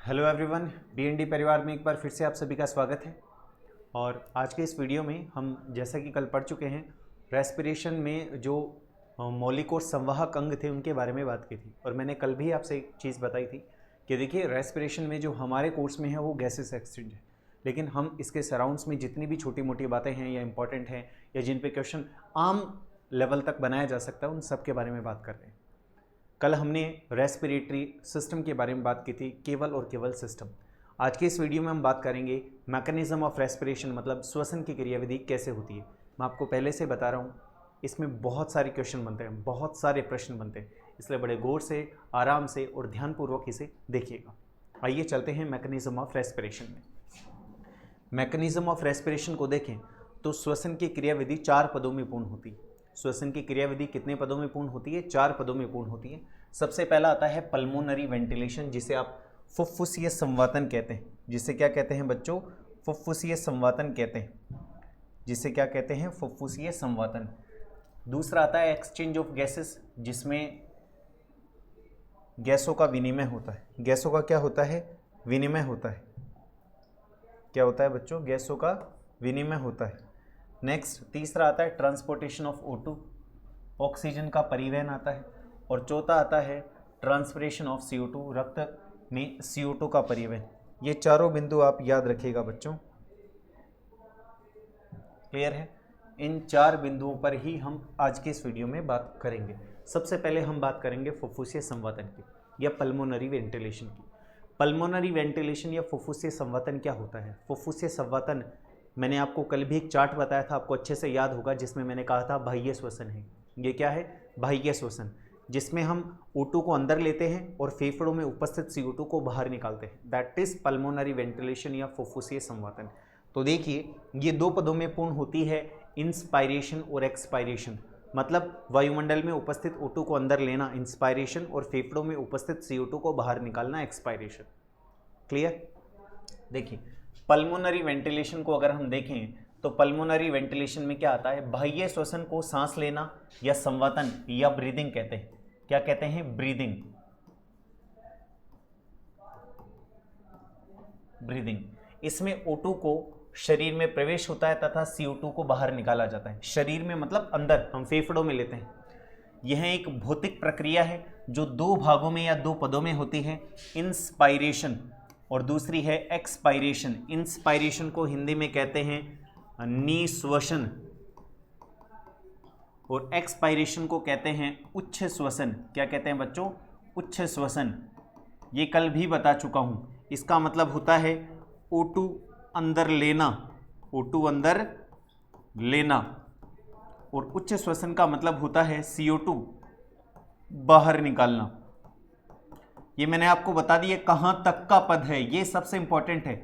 Hello everyone, BND परिवार में एक बार फिर से आप सभी का स्वागत है। और आज के इस वीडियो में हम जैसा कि कल पढ़ चुके हैं, रेस्पिरेशन में जो मौलिक और संवाहक अंग थे उनके बारे में बात की थी। और मैंने कल भी आपसे एक चीज़ बताई थी कि देखिए, रेस्पिरेशन में जो हमारे कोर्स में है वो गैसेस एक्सचेंज है, लेकिन हम इसके सराउंड्स में जितनी भी छोटी मोटी बातें हैं या इंपॉर्टेंट हैं या जिन पे क्वेश्चन आम लेवल तक बनाया जा सकता है, उन सब के बारे में बात कर रहे हैं। कल हमने रेस्पिरेटरी सिस्टम के बारे में बात की थी, केवल और केवल सिस्टम। आज के इस वीडियो में हम बात करेंगे मैकेनिज्म ऑफ रेस्पिरेशन, मतलब श्वसन की क्रियाविधि कैसे होती है। मैं आपको पहले से बता रहा हूँ, इसमें बहुत सारे क्वेश्चन बनते हैं, बहुत सारे प्रश्न बनते हैं, इसलिए बड़े गौर से, आराम से और ध्यानपूर्वक इसे देखिएगा। आइए चलते हैं मैकेनिज्म ऑफ रेस्पिरेशन में। मैकेनिज्म ऑफ रेस्पिरेशन को देखें तो श्वसन की क्रियाविधि 4 पदों में पूर्ण होती है। श्वसन की क्रियाविधि कितने पदों में पूर्ण होती है? 4 पदों में पूर्ण होती है। सबसे पहला आता है पल्मोनरी वेंटिलेशन, जिसे आप फुफ्फुसीय संवातन कहते हैं। जिसे क्या कहते हैं बच्चों? फुफ्फुसीय संवातन कहते हैं। जिसे क्या कहते हैं? फुफ्फुसीय संवातन। दूसरा आता है एक्सचेंज ऑफ गैसेस, जिसमें गैसों का विनिमय होता है। गैसों का क्या होता है? विनिमय होता है। क्या होता है बच्चों? गैसों का विनिमय होता है। नेक्स्ट तीसरा आता है ट्रांसपोर्टेशन ऑफ O2, ऑक्सीजन का परिवहन आता है। और चौथा आता है ट्रांसपिरेशन ऑफ CO2, रक्त में CO2 का परिवहन। ये चारों बिंदु आप याद रखिएगा बच्चों। क्लियर है? इन 4 बिंदुओं पर ही हम आज के इस वीडियो में बात करेंगे। सबसे पहले हम बात करेंगे फुफ्फुसीय संवातन की या पल्मोनरी वेंटिलेशन की। पल्मोनरी वेंटिलेशन या फुफ्फुसीय संवातन क्या होता है? फुफ्फुसीय संवातन, मैंने आपको कल भी एक चार्ट बताया था, आपको अच्छे से याद होगा, जिसमें मैंने कहा था बाह्य श्वसन है। ये क्या है? बाह्य श्वसन, जिसमें हम O2 को अंदर लेते हैं और फेफड़ों में उपस्थित CO2 को बाहर निकालते हैं। दैट इज पल्मोनरी वेंटिलेशन या फुफ्फुसीय संवातन। तो देखिए, ये 2 पदों में पूर्ण होती है, इंस्पायरेशन और एक्सपायरेशन। मतलब वायुमंडल में उपस्थित O2 को अंदर लेना इंस्पायरेशन, और फेफड़ों में उपस्थित CO2 को बाहर निकालना एक्सपायरेशन। क्लियर? देखिए, पल्मोनरी वेंटिलेशन को अगर हम देखें तो पल्मोनरी वेंटिलेशन में क्या आता है? बाह्य श्वसन को सांस लेना या संवातन या ब्रीदिंग कहते हैं। क्या कहते हैं? ब्रीदिंग। ब्रीदिंग। इसमें O2 को शरीर में प्रवेश होता है तथा CO2 को बाहर निकाला जाता है। शरीर में मतलब अंदर, हम फेफड़ों में लेते हैं। यह एक भौतिक प्रक्रिया है जो 2 भागों में या 2 पदों में होती है, इंस्पायरेशन और दूसरी है एक्सपायरेशन। इंस्पायरेशन को हिंदी में कहते हैं निश्वसन और एक्सपायरेशन को कहते हैं उच्छ श्वसन। क्या कहते हैं बच्चों? उच्छ श्वसन। ये कल भी बता चुका हूं। इसका मतलब होता है O2 अंदर लेना, O2 अंदर लेना, और उच्च श्वसन का मतलब होता है CO2 बाहर निकालना। ये मैंने आपको बता दिया कहां तक का पद है, ये सबसे इंपॉर्टेंट है।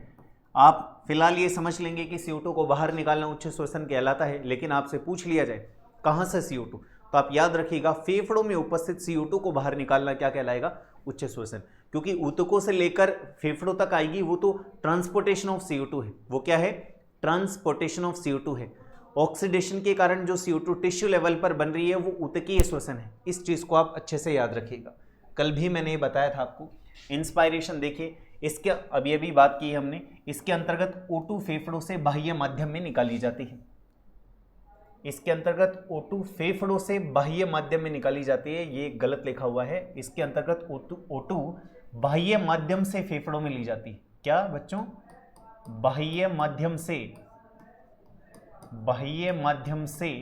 आप फिलहाल ये समझ लेंगे कि CO2 को बाहर निकालना उच्च श्वसन कहलाता है, लेकिन आपसे पूछ लिया जाए कहां से CO2, तो आप याद रखिएगा फेफड़ों में उपस्थित CO2 को बाहर निकालना क्या कहलाएगा? उच्च श्वसन। क्योंकि ऊतकों से लेकर फेफड़ों तक आएगी वो तो ट्रांसपोर्टेशन ऑफ CO2 है। वो क्या है? ट्रांसपोर्टेशन ऑफ CO2 है। ऑक्सीडेशन के कारण जो CO2 टिश्यू लेवल पर बन रही है वो ऊतकीय श्वसन है। इस चीज को आप अच्छे से याद रखिएगा। कल भी मैंने ये बताया था आपको। इंस्पायरेशन देखिए, इसके अभी अभी बात की हमने, इसके अंतर्गत O2 फेफड़ों से बाह्य माध्यम में निकाली जाती है। इसके अंतर्गत O2 फेफड़ों से बाह्य माध्यम में निकाली जाती है। ये गलत लिखा हुआ है। इसके अंतर्गत O2 बाह्य माध्यम से फेफड़ों में ली जाती है। क्या बच्चों? बाह्य माध्यम से, बाह्य माध्यम से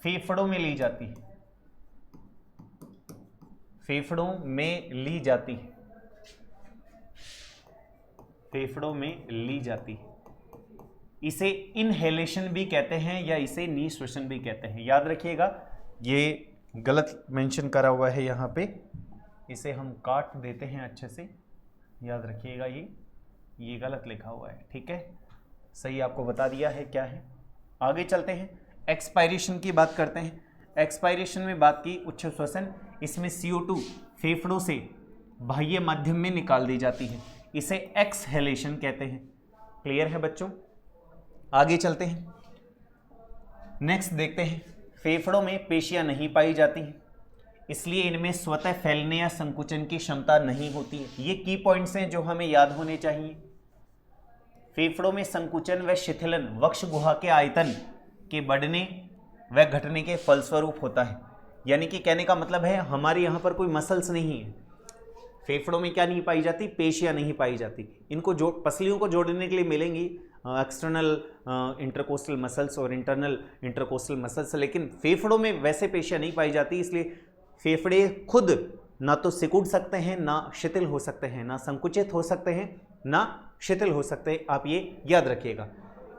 फेफड़ों में ली जाती है। फेफड़ों में ली जाती है। फेफड़ों में ली जाती है। इसे इनहेलेशन भी कहते हैं या इसे निश्वसन भी कहते हैं। याद रखिएगा, ये गलत मेंशन करा हुआ है यहाँ पे, इसे हम काट देते हैं अच्छे से। याद रखिएगा, ये गलत लिखा हुआ है। ठीक है, सही आपको बता दिया है क्या है। आगे चलते हैं, एक्सपायरेशन की बात करते हैं। एक्सपायरेशन में बात की उच्च श्वसन, इसमें CO2 फेफड़ों से बाह्य माध्यम में निकाल दी जाती है। इसे एक्सहेलेशन कहते हैं। क्लियर है बच्चों? आगे चलते हैं, नेक्स्ट देखते हैं। फेफड़ों में पेशियां नहीं पाई जाती हैं, इसलिए इनमें स्वतः फैलने या संकुचन की क्षमता नहीं होती है। ये की पॉइंट्स हैं जो हमें याद होने चाहिए। फेफड़ों में संकुचन व शिथिलन वक्ष गुहा के आयतन के बढ़ने व घटने के फलस्वरूप होता है। यानी कि कहने का मतलब है हमारे यहाँ पर कोई मसल्स नहीं है। फेफड़ों में क्या नहीं पाई जाती, पेशियां नहीं पाई जाती। इनको जोड़ पसलियों को जोड़ने के लिए मिलेंगी एक्सटर्नल इंटरकोस्टल मसल्स और इंटरनल इंटरकोस्टल मसल्स, लेकिन फेफड़ों में वैसे पेशियां नहीं पाई जाती। इसलिए फेफड़े खुद ना तो सिकुड़ सकते हैं, ना शिथिल हो सकते हैं, ना संकुचित हो सकते हैं, ना शिथिल हो सकते हैं। आप ये याद रखिएगा।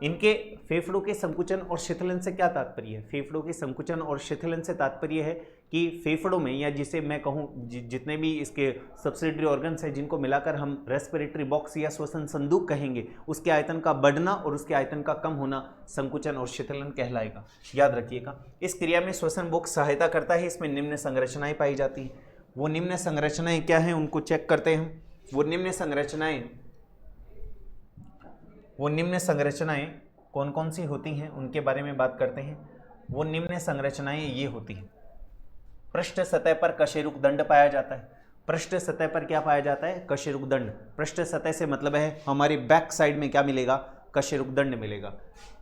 इनके फेफड़ों के संकुचन और शिथिलन से क्या तात्पर्य है? फेफड़ों के संकुचन और शिथिलन से तात्पर्य है कि फेफड़ों में, या जिसे मैं कहूँ जितने भी इसके सब्सिडरी ऑर्गन्स हैं जिनको मिलाकर हम रेस्पिरेटरी बॉक्स या श्वसन संदूक कहेंगे, उसके आयतन का बढ़ना और उसके आयतन का कम होना संकुचन और शिथिलन कहलाएगा। याद रखिएगा। इस क्रिया में श्वसन बॉक्स सहायता करता है। इसमें निम्न संरचनाएं पाई जाती हैं। वो निम्न संरचनाएं क्या हैं उनको चेक करते हैं। वो निम्न संरचनाएं कौन कौन सी होती हैं उनके बारे में बात करते हैं। वो निम्न संरचनाएं ये होती हैं। पृष्ठ सतह पर कशेरुक दंड पाया जाता है। पृष्ठ सतह पर क्या पाया जाता है? कशेरुक दंड। पृष्ठ सतह से मतलब है हमारी बैक साइड में क्या मिलेगा? कशेरुक दंड मिलेगा।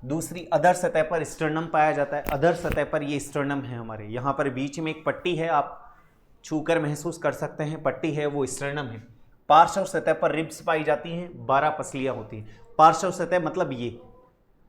दूसरी, अधर सतह पर स्टर्नम पाया जाता है। अधर सतह पर ये स्टर्नम है हमारे, यहाँ पर बीच में एक पट्टी है, आप छूकर महसूस कर सकते हैं, पट्टी है, वो स्टर्नम है। पार्श्व सतह पर रिब्स पाई जाती हैं, 12 पसलियां होती हैं। पार्श्व सतह मतलब ये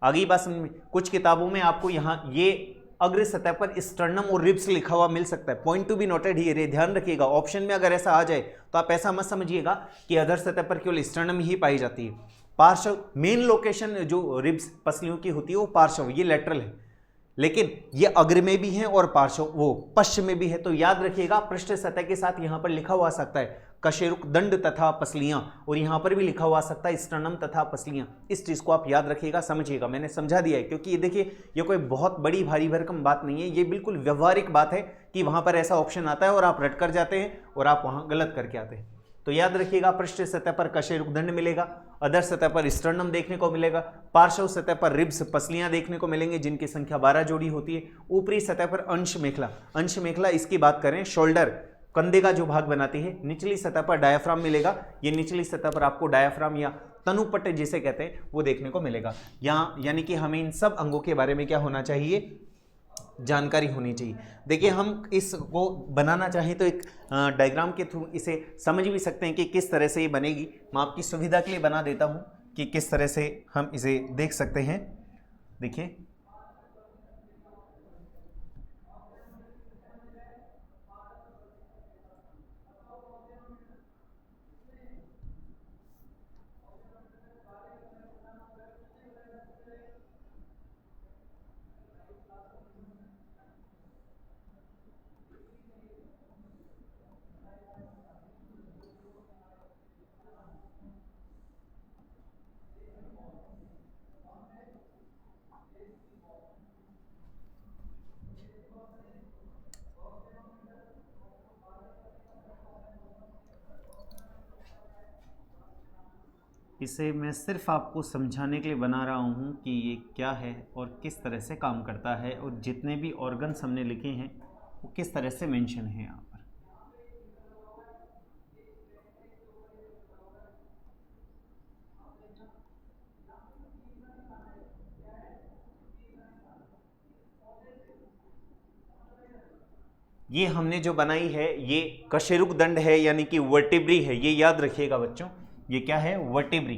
आगे बात समझ में। कुछ किताबों में आपको यहाँ ये अग्र सतह पर स्टर्नम और रिब्स लिखा हुआ मिल सकता है। Point to be noted here, ध्यान रखिएगा। ऑप्शन में अगर ऐसा आ जाए तो आप ऐसा मत समझिएगा कि अधर सतह पर केवल स्टर्नम ही पाई जाती है। पार्श्व मेन लोकेशन जो रिब्स पसलियों की होती है वो पार्श्व, ये लेटरल है, लेकिन ये अग्र में भी है और पार्श्व वो पश्चिम में भी है। तो याद रखिएगा पृष्ठ सतह के साथ यहां पर लिखा हुआ सकता है कशेरुक दंड तथा पसलियां, और यहां पर भी लिखा हुआ सकता है स्टर्नम तथा पसलियां। इस चीज को आप याद रखिएगा, समझिएगा। मैंने समझा दिया है क्योंकि ये देखिए ये कोई बहुत बड़ी भारी भरकम बात नहीं है, ये बिल्कुल व्यवहारिक बात है कि वहां पर ऐसा ऑप्शन आता है और आप रट कर जाते हैं और आप वहां गलत करके आते हैं। तो याद रखिएगा पृष्ठ सतह पर कशेरुक दंड मिलेगा, अधर सतह पर स्टर्नम देखने को मिलेगा, पार्श्व सतह पर रिब्स पसलियां देखने को मिलेंगे जिनकी संख्या 12 जोड़ी होती है। ऊपरी सतह पर अंश मेखला, अंश मेखला इसकी बात करें शोल्डर कंधे का जो भाग बनाती है। निचली सतह पर डायाफ्राम मिलेगा, ये निचली सतह पर आपको डायाफ्राम या तनुपट्ट जिसे कहते हैं वो देखने को मिलेगा। यहाँ यानी कि हमें इन सब अंगों के बारे में क्या होना चाहिए? जानकारी होनी चाहिए। देखिए हम इसको बनाना चाहें तो एक डायग्राम के थ्रू इसे समझ भी सकते हैं कि किस तरह से ये बनेगी। मैं आपकी सुविधा के लिए बना देता हूं कि किस तरह से हम इसे देख सकते हैं। देखिए इसे मैं सिर्फ आपको समझाने के लिए बना रहा हूँ कि ये क्या है और किस तरह से काम करता है, और जितने भी ऑर्गन्स हमने लिखे हैं वो किस तरह से मेंशन है यहाँ पर। ये हमने जो बनाई है ये कशेरुक दंड है, यानी कि वर्टिब्री है। ये याद रखिएगा बच्चों, ये क्या है? वर्टिब्री।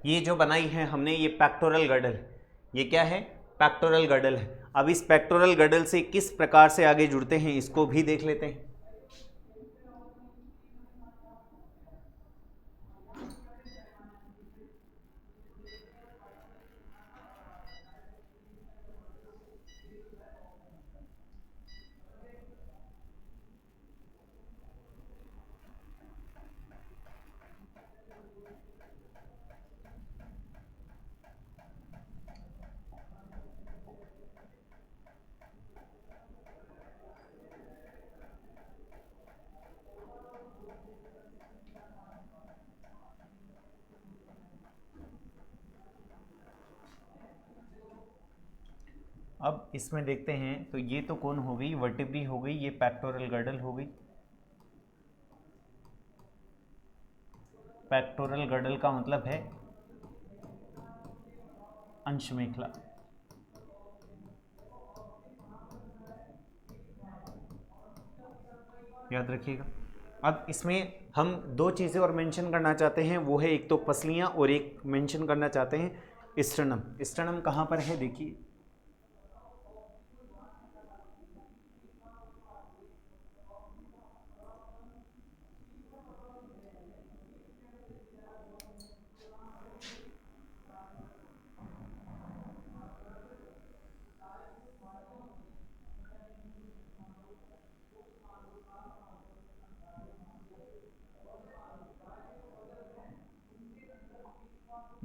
ये जो बनाई है हमने ये पेक्टोरल गर्डल, ये क्या है? पेक्टोरल गर्डल है। अब इस पेक्टोरल गर्डल से किस प्रकार से आगे जुड़ते हैं इसको भी देख लेते हैं। अब इसमें देखते हैं, तो ये तो कौन हो गई, वर्टिब्री हो गई, ये पेक्टोरल गर्डल हो गई। पेक्टोरल गर्डल का मतलब है अंश मेखला। याद रखिएगा। अब इसमें हम दो चीज़ें और मेंशन करना चाहते हैं, वो है एक तो पसलियां और एक मेंशन करना चाहते हैं स्टर्नम। स्टर्नम कहाँ पर है देखिए,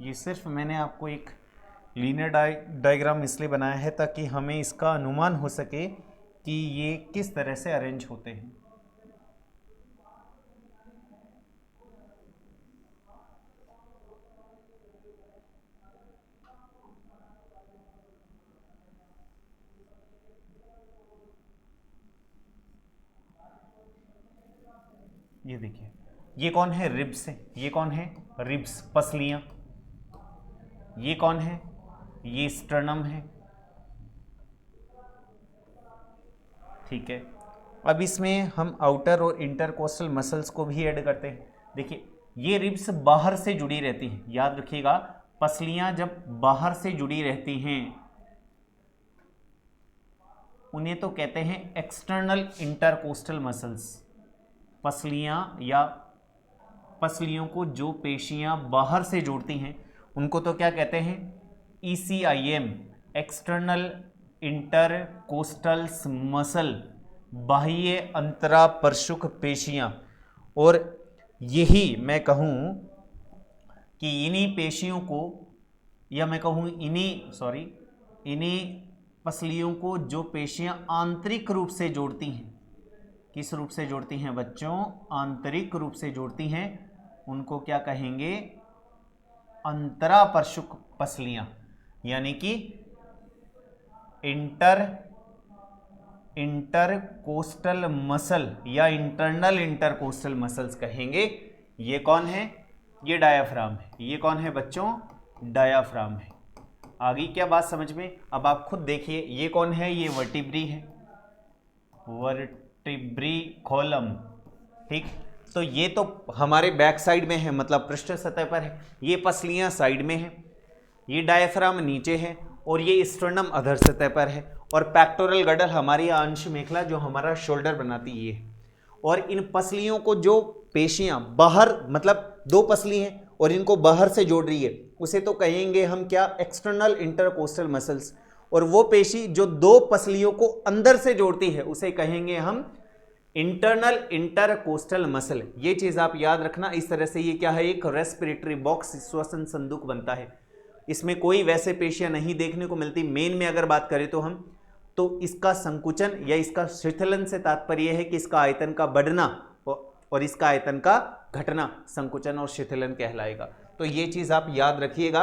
ये सिर्फ मैंने आपको एक लीनियर डायग्राम इसलिए बनाया है ताकि हमें इसका अनुमान हो सके कि ये किस तरह से अरेंज होते हैं। ये देखिए, ये कौन है, रिब्स है। ये कौन है, रिब्स, पसलियां। ये कौन है, ये स्टर्नम है। ठीक है। अब इसमें हम आउटर और इंटरकोस्टल मसल्स को भी ऐड करते हैं। देखिए, ये रिब्स बाहर से जुड़ी रहती हैं, याद रखिएगा। पसलियां जब बाहर से जुड़ी रहती हैं उन्हें तो कहते हैं एक्सटर्नल इंटरकोस्टल मसल्स। पसलियां या पसलियों को जो पेशियां बाहर से जोड़ती हैं उनको तो क्या कहते हैं, ECIM, एक्सटर्नल इंटरकोस्टल मसल, बाह्य अंतरापरशुक पेशियां। और यही मैं कहूं कि इन्हीं पेशियों को, या मैं कहूं इन्हीं पसलियों को जो पेशियां आंतरिक रूप से जोड़ती हैं, किस रूप से जोड़ती हैं बच्चों, आंतरिक रूप से जोड़ती हैं, उनको क्या कहेंगे, अंतरापरशुक पसलियां, यानी कि इंटरकोस्टल मसल या इंटरनल इंटरकोस्टल मसल्स कहेंगे। ये कौन है, ये डायाफ्राम है। ये कौन है बच्चों, डायाफ्राम है। आगे क्या बात समझ में, अब आप खुद देखिए, ये कौन है, ये वर्टिब्री है, वर्टिब्री कॉलम। ठीक, तो ये तो हमारे बैक साइड में है, मतलब पृष्ठ सतह पर है। ये पसलियां साइड में है, ये डायफ्राम नीचे है, और ये स्टर्नम अधर सतह पर है, और पेक्टोरल गर्डल हमारी अंश मेखला जो हमारा शोल्डर बनाती है। और इन पसलियों को जो पेशियां बाहर, मतलब दो पसली हैं और इनको बाहर से जोड़ रही है, उसे तो कहेंगे हम क्या, एक्सटर्नल इंटरकोस्टल मसल्स। और वो पेशी जो दो पसलियों को अंदर से जोड़ती है उसे कहेंगे हम इंटरनल इंटरकोस्टल मसल। ये चीज आप याद रखना। इस तरह से ये क्या है, एक रेस्पिरेटरी बॉक्स, श्वसन संदूक बनता है। इसमें कोई वैसे पेशियां नहीं देखने को मिलती। मेन में अगर बात करें तो हम, तो इसका संकुचन या इसका शिथिलन से तात्पर्य है कि इसका आयतन का बढ़ना और इसका आयतन का घटना संकुचन और शिथिलन कहलाएगा। तो ये चीज आप याद रखिएगा।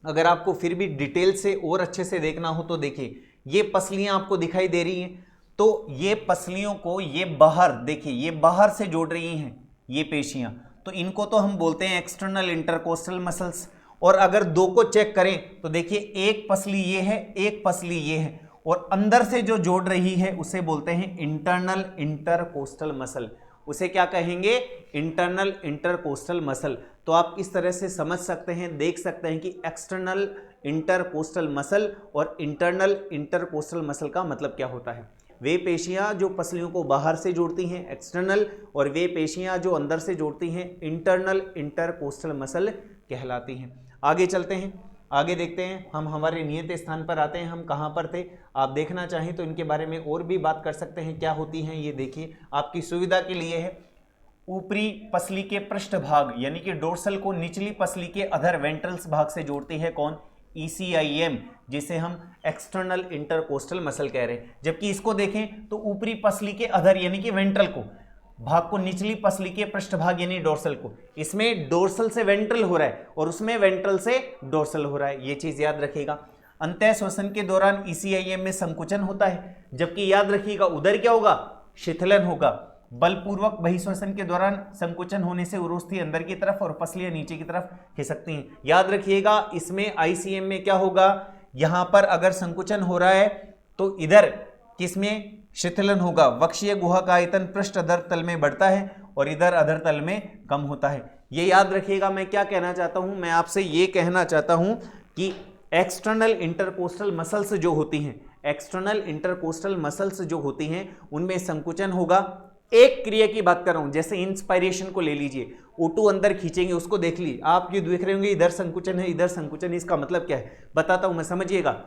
अगर आपको फिर भी डिटेल से और अच्छे से देखना हो तो देखिए, ये पसलियां आपको दिखाई दे रही हैं, तो ये पसलियों को ये बाहर, देखिए ये बाहर से जोड़ रही हैं ये पेशियां, तो इनको तो हम बोलते हैं एक्सटर्नल इंटरकोस्टल मसल्स। और अगर दो को चेक करें तो देखिए, एक पसली ये है, एक पसली ये है, और अंदर से जो जोड़ रही है उसे बोलते हैं इंटरनल इंटरकोस्टल मसल। उसे क्या कहेंगे, इंटरनल इंटरकोस्टल मसल। तो आप इस तरह से समझ सकते हैं, देख सकते हैं कि एक्सटर्नल इंटरकोस्टल मसल और इंटरनल इंटरकोस्टल मसल का मतलब क्या होता है। वे पेशियां जो पसलियों को बाहर से जोड़ती हैं एक्सटर्नल, और वे पेशियां जो अंदर से जोड़ती हैं इंटरनल इंटरकोस्टल मसल कहलाती हैं। आगे चलते हैं, आगे देखते हैं। हम हमारे नियत स्थान पर आते हैं। हम कहाँ पर थे, आप देखना चाहें तो इनके बारे में और भी बात कर सकते हैं, क्या होती हैं ये देखिए, आपकी सुविधा के लिए है। ऊपरी पसली के पृष्ठभाग यानी कि डोर्सल को निचली पसली के अधर वेंट्रल्स भाग से जोड़ती है कौन, ECIM, जिसे हम एक्सटर्नल इंटरकोस्टल मसल कह रहे हैं। जबकि इसको देखें तो ऊपरी पसली के अधर यानी कि वेंट्रल को भाग को निचली पसली के पृष्ठभाग यानी डोर्सल को, इसमें डोर्सल से वेंट्रल हो रहा है और उसमें वेंट्रल से डोर्सल हो रहा है। ये चीज याद रखिएगा। अंतः श्वसन के दौरान ईसीआईएम में संकुचन होता है, जबकि याद रखिएगा उधर क्या होगा, शिथिलन होगा। बलपूर्वक बहिश्वसन के दौरान संकुचन होने से उरोस्थी अंदर की तरफ और पसलियां नीचे की तरफ खिसकती हैं। याद रखिएगा इसमें आईसीएम में क्या होगा, यहां पर अगर संकुचन हो रहा है तो इधर किसमें शिथिलन होगा, वक्षीय गुहा का आयतन पृष्ठ अधर तल में बढ़ता है और इधर अधर तल में कम होता है। ये याद रखिएगा। मैं क्या कहना चाहता हूं, मैं आपसे ये कहना चाहता हूं कि एक्सटर्नल इंटरकोस्टल मसल्स जो होती हैं, एक्सटर्नल इंटरकोस्टल मसल्स जो होती हैं उनमें संकुचन होगा। एक क्रिया की बात कर रहा हूं, जैसे इंस्पायरेशन को ले लीजिए, O2 अंदर खींचेंगे, उसको देख ली आप, ये देख रहे होंगे इधर संकुचन है इधर संकुचन है, इसका मतलब क्या है बताता हूं मैं, समझिएगा।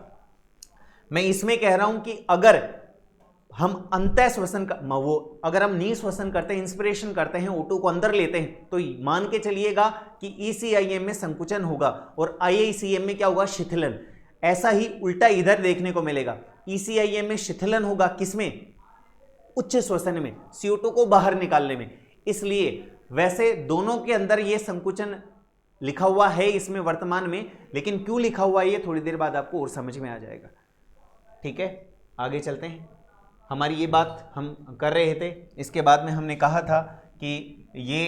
मैं इसमें कह रहा हूं कि अगर हम अंतः श्वसन का वो अगर हम निःश्वसन करते हैं, इंस्पिरेशन करते हैं, O2 को अंदर लेते हैं, तो मान के चलिएगा कि ईसीआईएम में संकुचन होगा और आईआईसीएम में क्या होगा, शिथिलन। ऐसा ही उल्टा इधर देखने को मिलेगा, ईसीआईएम में शिथिलन होगा, किसमें, उच्च श्वसन में, CO2 को बाहर निकालने में। इसलिए वैसे दोनों के अंदर ये संकुचन लिखा हुआ है इसमें वर्तमान में, लेकिन क्यों लिखा हुआ है ये थोड़ी देर बाद आपको और समझ में आ जाएगा। ठीक है, आगे चलते हैं। हमारी ये बात हम कर रहे थे, इसके बाद में हमने कहा था कि ये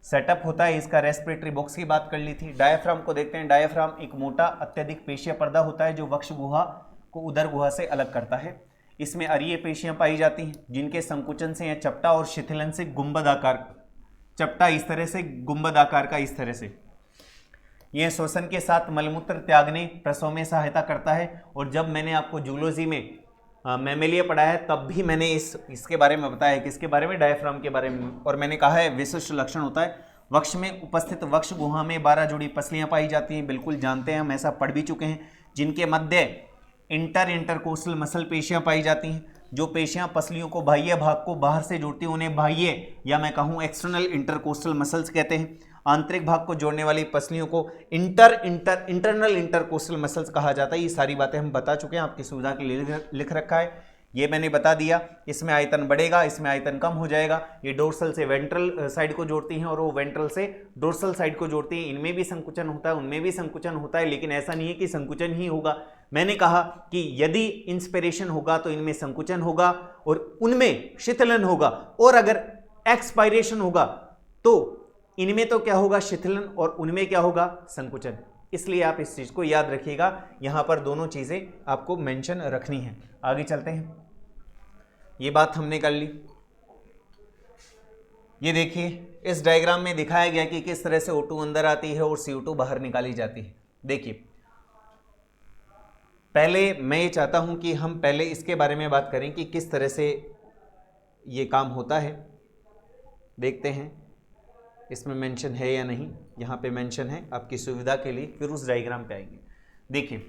सेटअप होता है इसका, रेस्पिरेटरी बॉक्स की बात कर ली थी। डायफ्राम को देखते हैं। डायफ्राम एक मोटा अत्यधिक पेशीय पर्दा होता है जो वक्ष गुहा को उदर गुहा से अलग करता है। इसमें अरीय पेशियां पाई जाती हैं जिनके संकुचन से या चपटा और शिथिलन से गुंबद आकार, चपटा इस तरह से, गुंबद आकार का इस तरह से। यह श्वसन के साथ मलमूत्र त्यागने, प्रसव में सहायता करता है। और जब मैंने आपको जूलॉजी में मैमेलिया पढ़ाया है तब भी मैंने इसके बारे में बताया है, किसके बारे में, डायफ्राम के बारे में। और मैंने कहा है विशिष्ट लक्षण होता है, वक्ष में उपस्थित वक्ष गुहा में 12 जोड़ी पसलियां पाई जाती हैं, बिल्कुल जानते हैं हम, ऐसा पढ़ भी चुके हैं, जिनके मध्य इंटरकोस्टल मसल पेशियां पाई जाती हैं। जो पेशियां पसलियों को बाह्य भाग को बाहर से जोड़ती हैं उन्हें बाह्य या मैं कहूँ एक्सटर्नल इंटरकोस्टल मसल्स कहते हैं। आंतरिक भाग को जोड़ने वाली पसलियों को इंटरनल इंटरकोस्टल मसल्स कहा जाता है। ये सारी बातें हम बता चुके हैं, आपकी सुविधा के लिए लिख रखा है, ये मैंने बता दिया। इसमें आयतन बढ़ेगा, इसमें आयतन कम हो जाएगा। ये डोर्सल से वेंट्रल साइड को जोड़ती हैं और वो वेंट्रल से डोर्सल साइड को जोड़ती हैं। इनमें भी संकुचन होता है, उनमें भी संकुचन होता है, लेकिन ऐसा नहीं है कि संकुचन ही होगा। मैंने कहा कि यदि इंस्पिरेशन होगा तो इनमें संकुचन होगा और उनमें शिथिलन होगा, और अगर एक्सपायरेशन होगा तो इनमें तो क्या होगा, शिथिलन, और उनमें क्या होगा, संकुचन। इसलिए आप इस चीज को याद रखिएगा, यहां पर दोनों चीजें आपको मेंशन रखनी है। आगे चलते हैं, ये बात हमने कर ली। ये देखिए इस डायग्राम में दिखाया गया कि किस तरह से O2 अंदर आती है और CO2 बाहर निकाली जाती है। देखिए पहले मैं ये चाहता हूं कि हम पहले इसके बारे में बात करें कि किस तरह से ये काम होता है। देखते हैं इसमें मेंशन है या नहीं, यहाँ पे मेंशन है आपकी सुविधा के लिए, फिर उस डायग्राम पे आएंगे। देखिए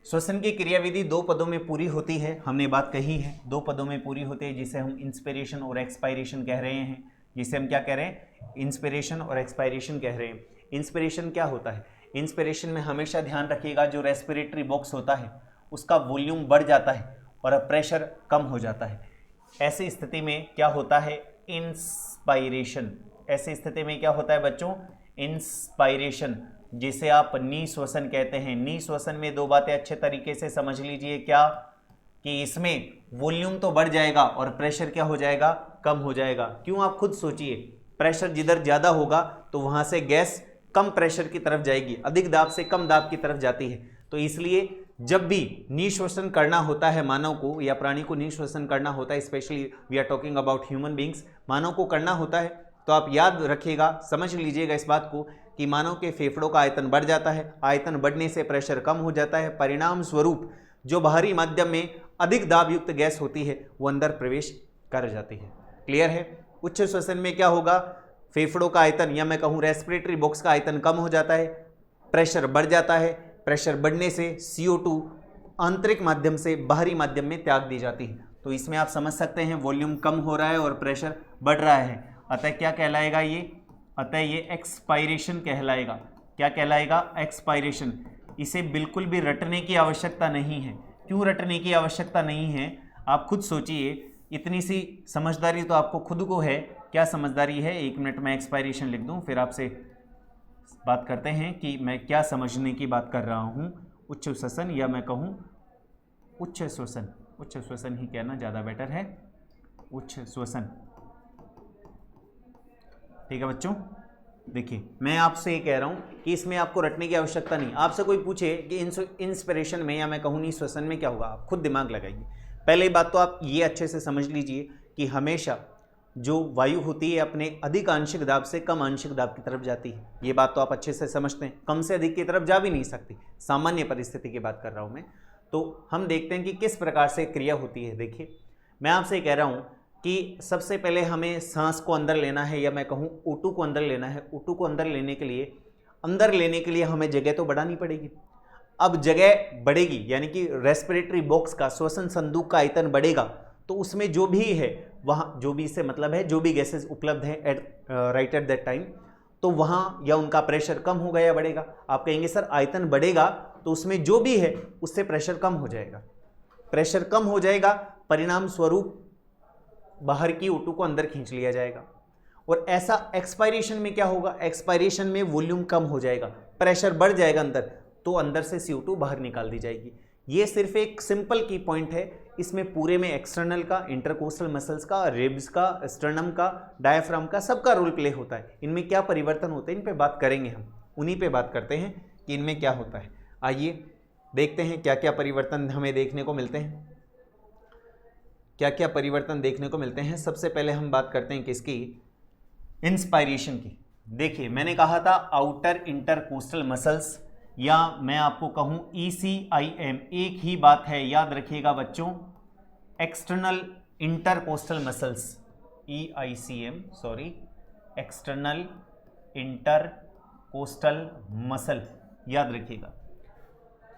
श्वसन की क्रियाविधि 2 पदों में पूरी होती है, हमने बात कही है, 2 पदों में पूरी होती है, जिसे हम इंस्पिरेशन और एक्सपायरेशन कह रहे हैं। जिसे हम क्या कह रहे हैं, इंस्पिरेशन और एक्सपायरेशन कह रहे हैं। इंस्पिरेशन क्या होता है, इंस्पिरेशन में हमेशा ध्यान रखिएगा जो रेस्पिरेटरी बॉक्स होता है उसका वॉल्यूम बढ़ जाता है और प्रेशर कम हो जाता है। ऐसी स्थिति में क्या होता है, इंस्पायरेशन। ऐसी स्थिति में क्या होता है बच्चों, इंस्पायरेशन, जिसे आप निःश्वसन कहते हैं। निःश्वसन में 2 बातें अच्छे तरीके से समझ लीजिए, क्या कि इसमें वॉल्यूम तो बढ़ जाएगा और प्रेशर क्या हो जाएगा, कम हो जाएगा। क्यों, आप खुद सोचिए, प्रेशर जिधर ज़्यादा होगा तो वहाँ से गैस कम प्रेशर की तरफ जाएगी, अधिक दाब से कम दाब की तरफ जाती है। तो इसलिए जब भी निःश्वसन करना होता है मानव को या प्राणी को निःश्वसन करना होता है, specially we are talking about human beings, मानव को करना होता है, तो आप याद रखिएगा, समझ लीजिएगा इस बात को कि मानव के फेफड़ों का आयतन बढ़ जाता है। आयतन बढ़ने से प्रेशर कम हो जाता है, परिणाम स्वरूप जो बाहरी माध्यम में अधिक दाब युक्त गैस होती है वो अंदर प्रवेश कर जाती है। क्लियर है। उच्च श्वसन में क्या होगा, फेफड़ों का आयतन या मैं कहूँ रेस्पिरेटरी बॉक्स का आयतन कम हो जाता है, प्रेशर बढ़ जाता है। प्रेशर बढ़ने से CO2 आंतरिक माध्यम से बाहरी माध्यम में त्याग दी जाती है। तो इसमें आप समझ सकते हैं वॉल्यूम कम हो रहा है और प्रेशर बढ़ रहा है, अतः क्या कहलाएगा ये, अतः ये एक्सपायरेशन कहलाएगा। क्या कहलाएगा, एक्सपायरेशन। इसे बिल्कुल भी रटने की आवश्यकता नहीं है। क्यों रटने की आवश्यकता नहीं है, आप खुद सोचिए, इतनी सी समझदारी तो आपको खुद को है। क्या समझदारी है, 1 मिनट में एक्सपायरेशन लिख दूं, फिर आपसे बात करते हैं कि मैं क्या समझने की बात कर रहा हूं उच्च श्वसन या मैं कहूँ उच्च श्वसन, उच्च श्वसन ही कहना ज़्यादा बेटर है, उच्च श्वसन। ठीक है बच्चों, देखिए मैं आपसे ये कह रहा हूँ कि इसमें आपको रटने की आवश्यकता नहीं। आपसे कोई पूछे कि इंस्पिरेशन में या मैं कहूँ निश्वसन में क्या होगा, आप खुद दिमाग लगाइए। पहली बात तो आप ये अच्छे से समझ लीजिए कि हमेशा जो वायु होती है अपने अधिक आंशिक दाब से कम आंशिक दाब की तरफ जाती है। ये बात तो आप अच्छे से समझते हैं, कम से अधिक की तरफ जा भी नहीं सकती, सामान्य परिस्थिति की बात कर रहा हूँ मैं। तो हम देखते हैं कि किस प्रकार से क्रिया होती है। देखिए मैं आपसे कह रहा हूँ कि सबसे पहले हमें सांस को अंदर लेना है या मैं कहूँ O2 को अंदर लेना है। O2 को अंदर लेने के लिए हमें जगह तो बढ़ानी पड़ेगी। अब जगह बढ़ेगी यानी कि रेस्पिरेटरी बॉक्स का, श्वसन संदूक का आयतन बढ़ेगा, तो उसमें जो भी है वहाँ, जो भी से मतलब है जो भी गैसेस उपलब्ध है राइट एट दैट टाइम, तो वहाँ या उनका प्रेशर कम होगा या बढ़ेगा। आप कहेंगे सर आयतन बढ़ेगा तो उसमें जो भी है उससे प्रेशर कम हो जाएगा, प्रेशर कम हो जाएगा, परिणाम स्वरूप बाहर की O2 को अंदर खींच लिया जाएगा। और ऐसा एक्सपायरेशन में क्या होगा, एक्सपायरेशन में वॉल्यूम कम हो जाएगा, प्रेशर बढ़ जाएगा अंदर, तो अंदर से CO2 बाहर निकाल दी जाएगी। ये सिर्फ एक सिंपल की पॉइंट है। इसमें पूरे में एक्सटर्नल का, इंटरकोस्टल मसल्स का, रिब्स का, स्टर्नम का, डायफ्राम का, सबका रोल प्ले होता है। इनमें क्या परिवर्तन होते हैं इन पे बात करेंगे हम, उन्हीं पे बात करते हैं कि इनमें क्या होता है। आइए देखते हैं क्या क्या परिवर्तन हमें देखने को मिलते हैं, क्या क्या परिवर्तन देखने को मिलते हैं। सबसे पहले हम बात करते हैं किसकी, इंस्पायरेशन की। देखिए मैंने कहा था आउटर इंटरकोस्टल मसल्स या मैं आपको कहूं ECIM, एक ही बात है, याद रखिएगा बच्चों, external intercostal muscles, EICM sorry, external intercostal muscle, याद रखिएगा।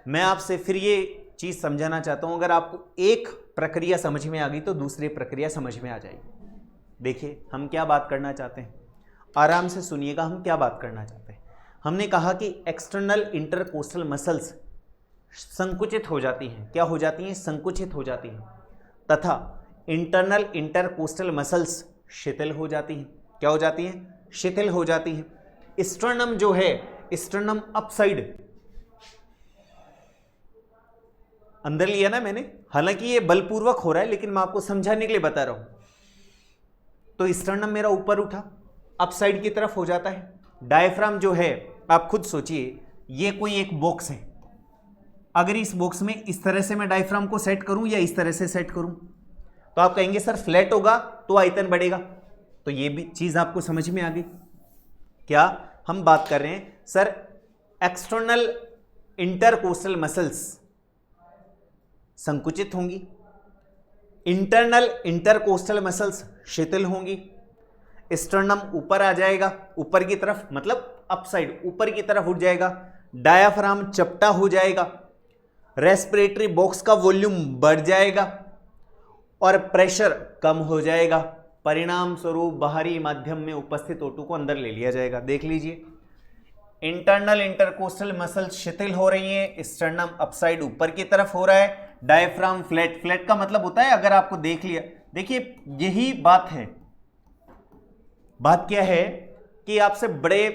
मैं आपसे फिर ये चीज़ समझाना चाहता हूं, अगर आपको एक प्रक्रिया समझ में आ गई तो दूसरी प्रक्रिया समझ में आ जाएगी। देखिए हम क्या बात करना चाहते हैं, आराम से सुनिएगा, हम क्या बात करना चाहते हैं। हमने कहा कि एक्सटर्नल इंटरकोस्टल मसल्स संकुचित हो जाती हैं, क्या हो जाती हैं, संकुचित हो जाती हैं, तथा इंटरनल इंटरकोस्टल मसल्स शिथिल हो जाती हैं। क्या हो जाती हैं, शिथिल हो जाती हैं। स्टर्नम जो है, स्टर्नम अपसाइड अंदर लिया ना मैंने, हालांकि ये बलपूर्वक हो रहा है लेकिन मैं आपको समझाने के लिए बता रहा हूं। तो स्टर्नम मेरा ऊपर उठा, अपसाइड की तरफ हो जाता है। डायफ्राम जो है, आप खुद सोचिए, ये कोई एक बॉक्स है, अगर इस बॉक्स में इस तरह से मैं डायफ्राम को सेट करूं या इस तरह से सेट करूं, तो आप कहेंगे सर फ्लैट होगा तो आयतन बढ़ेगा। तो ये भी चीज आपको समझ में आ गई। क्या हम बात कर रहे हैं, सर एक्सटर्नल इंटरकोस्टल मसल्स संकुचित होंगी, इंटरनल इंटरकोस्टल मसल्स शिथिल होंगी, स्टर्नम ऊपर आ जाएगा, ऊपर की तरफ मतलब अपसाइड, ऊपर की तरफ उठ जाएगा, डायाफ्राम चपटा हो जाएगा, रेस्पिरेटरी बॉक्स का वॉल्यूम बढ़ जाएगा और प्रेशर कम हो जाएगा। परिणाम स्वरूप बाहरी माध्यम में उपस्थित O2 को अंदर ले लिया जाएगा। देख लीजिए, इंटरनल इंटरकोस्टल मसल्स शिथिल हो रही है, स्टर्नम अपसाइड ऊपर की तरफ हो रहा है, डायफ्राम फ्लैट, फ्लैट का मतलब होता है, अगर आपको देख लिया, देखिए यही बात है। बात क्या है कि आपसे बड़े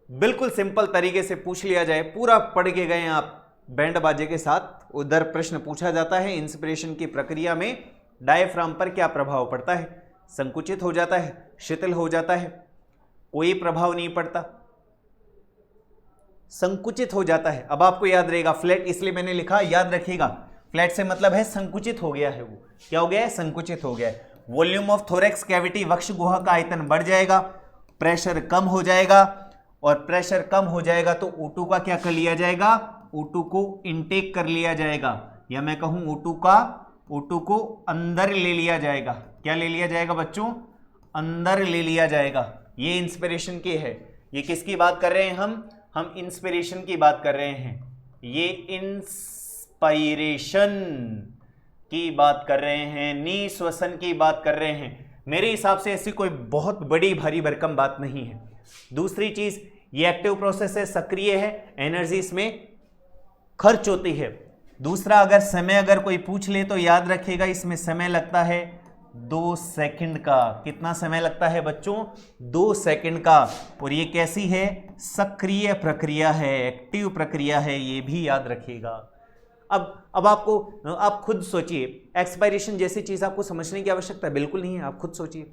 बिल्कुल सिंपल तरीके से पूछ लिया जाए, पूरा पढ़ के गए आप बैंड बाजे के साथ, उधर प्रश्न पूछा जाता है इंस्पिरेशन की प्रक्रिया में डायफ्राम पर क्या प्रभाव पड़ता है, संकुचित हो जाता है, शिथिल हो जाता है, कोई प्रभाव नहीं पड़ता, संकुचित हो जाता है। अब आपको याद रहेगा, फ्लैट इसलिए मैंने लिखा, याद रखिएगा, फ्लैट से मतलब है संकुचित हो गया है। वो क्या हो गया है, संकुचित हो गया है। वॉल्यूम ऑफ थोरेक्स कैविटी, वक्ष गुहा का आयतन बढ़ जाएगा, प्रेशर कम हो जाएगा, और प्रेशर कम हो जाएगा तो O2 का क्या कर लिया जाएगा, O2 को इनटेक कर लिया जाएगा, या मैं कहूं O2 को अंदर ले लिया जाएगा। क्या ले लिया जाएगा बच्चों, अंदर ले लिया जाएगा। ये इंस्पिरेशन की है। ये किसकी बात कर रहे हैं हम इंस्पिरेशन की बात कर रहे हैं, ये इंस्पायरेशन की बात कर रहे हैं, निश्वसन की बात कर रहे हैं। मेरे हिसाब से ऐसी कोई बहुत बड़ी भारी भरकम बात नहीं है। दूसरी चीज, ये एक्टिव प्रोसेस है, सक्रिय है, एनर्जी इसमें खर्च होती है। दूसरा, अगर समय अगर कोई पूछ ले तो याद रखिएगा इसमें समय लगता है 2 सेकंड का। कितना समय लगता है बच्चों? 2 सेकंड का। और ये कैसी है? सक्रिय प्रक्रिया है, एक्टिव प्रक्रिया है, ये भी याद रखिएगा। अब आप खुद सोचिए, एक्सपायरेशन जैसी चीज आपको समझने की आवश्यकता बिल्कुल नहीं है। आप खुद सोचिए,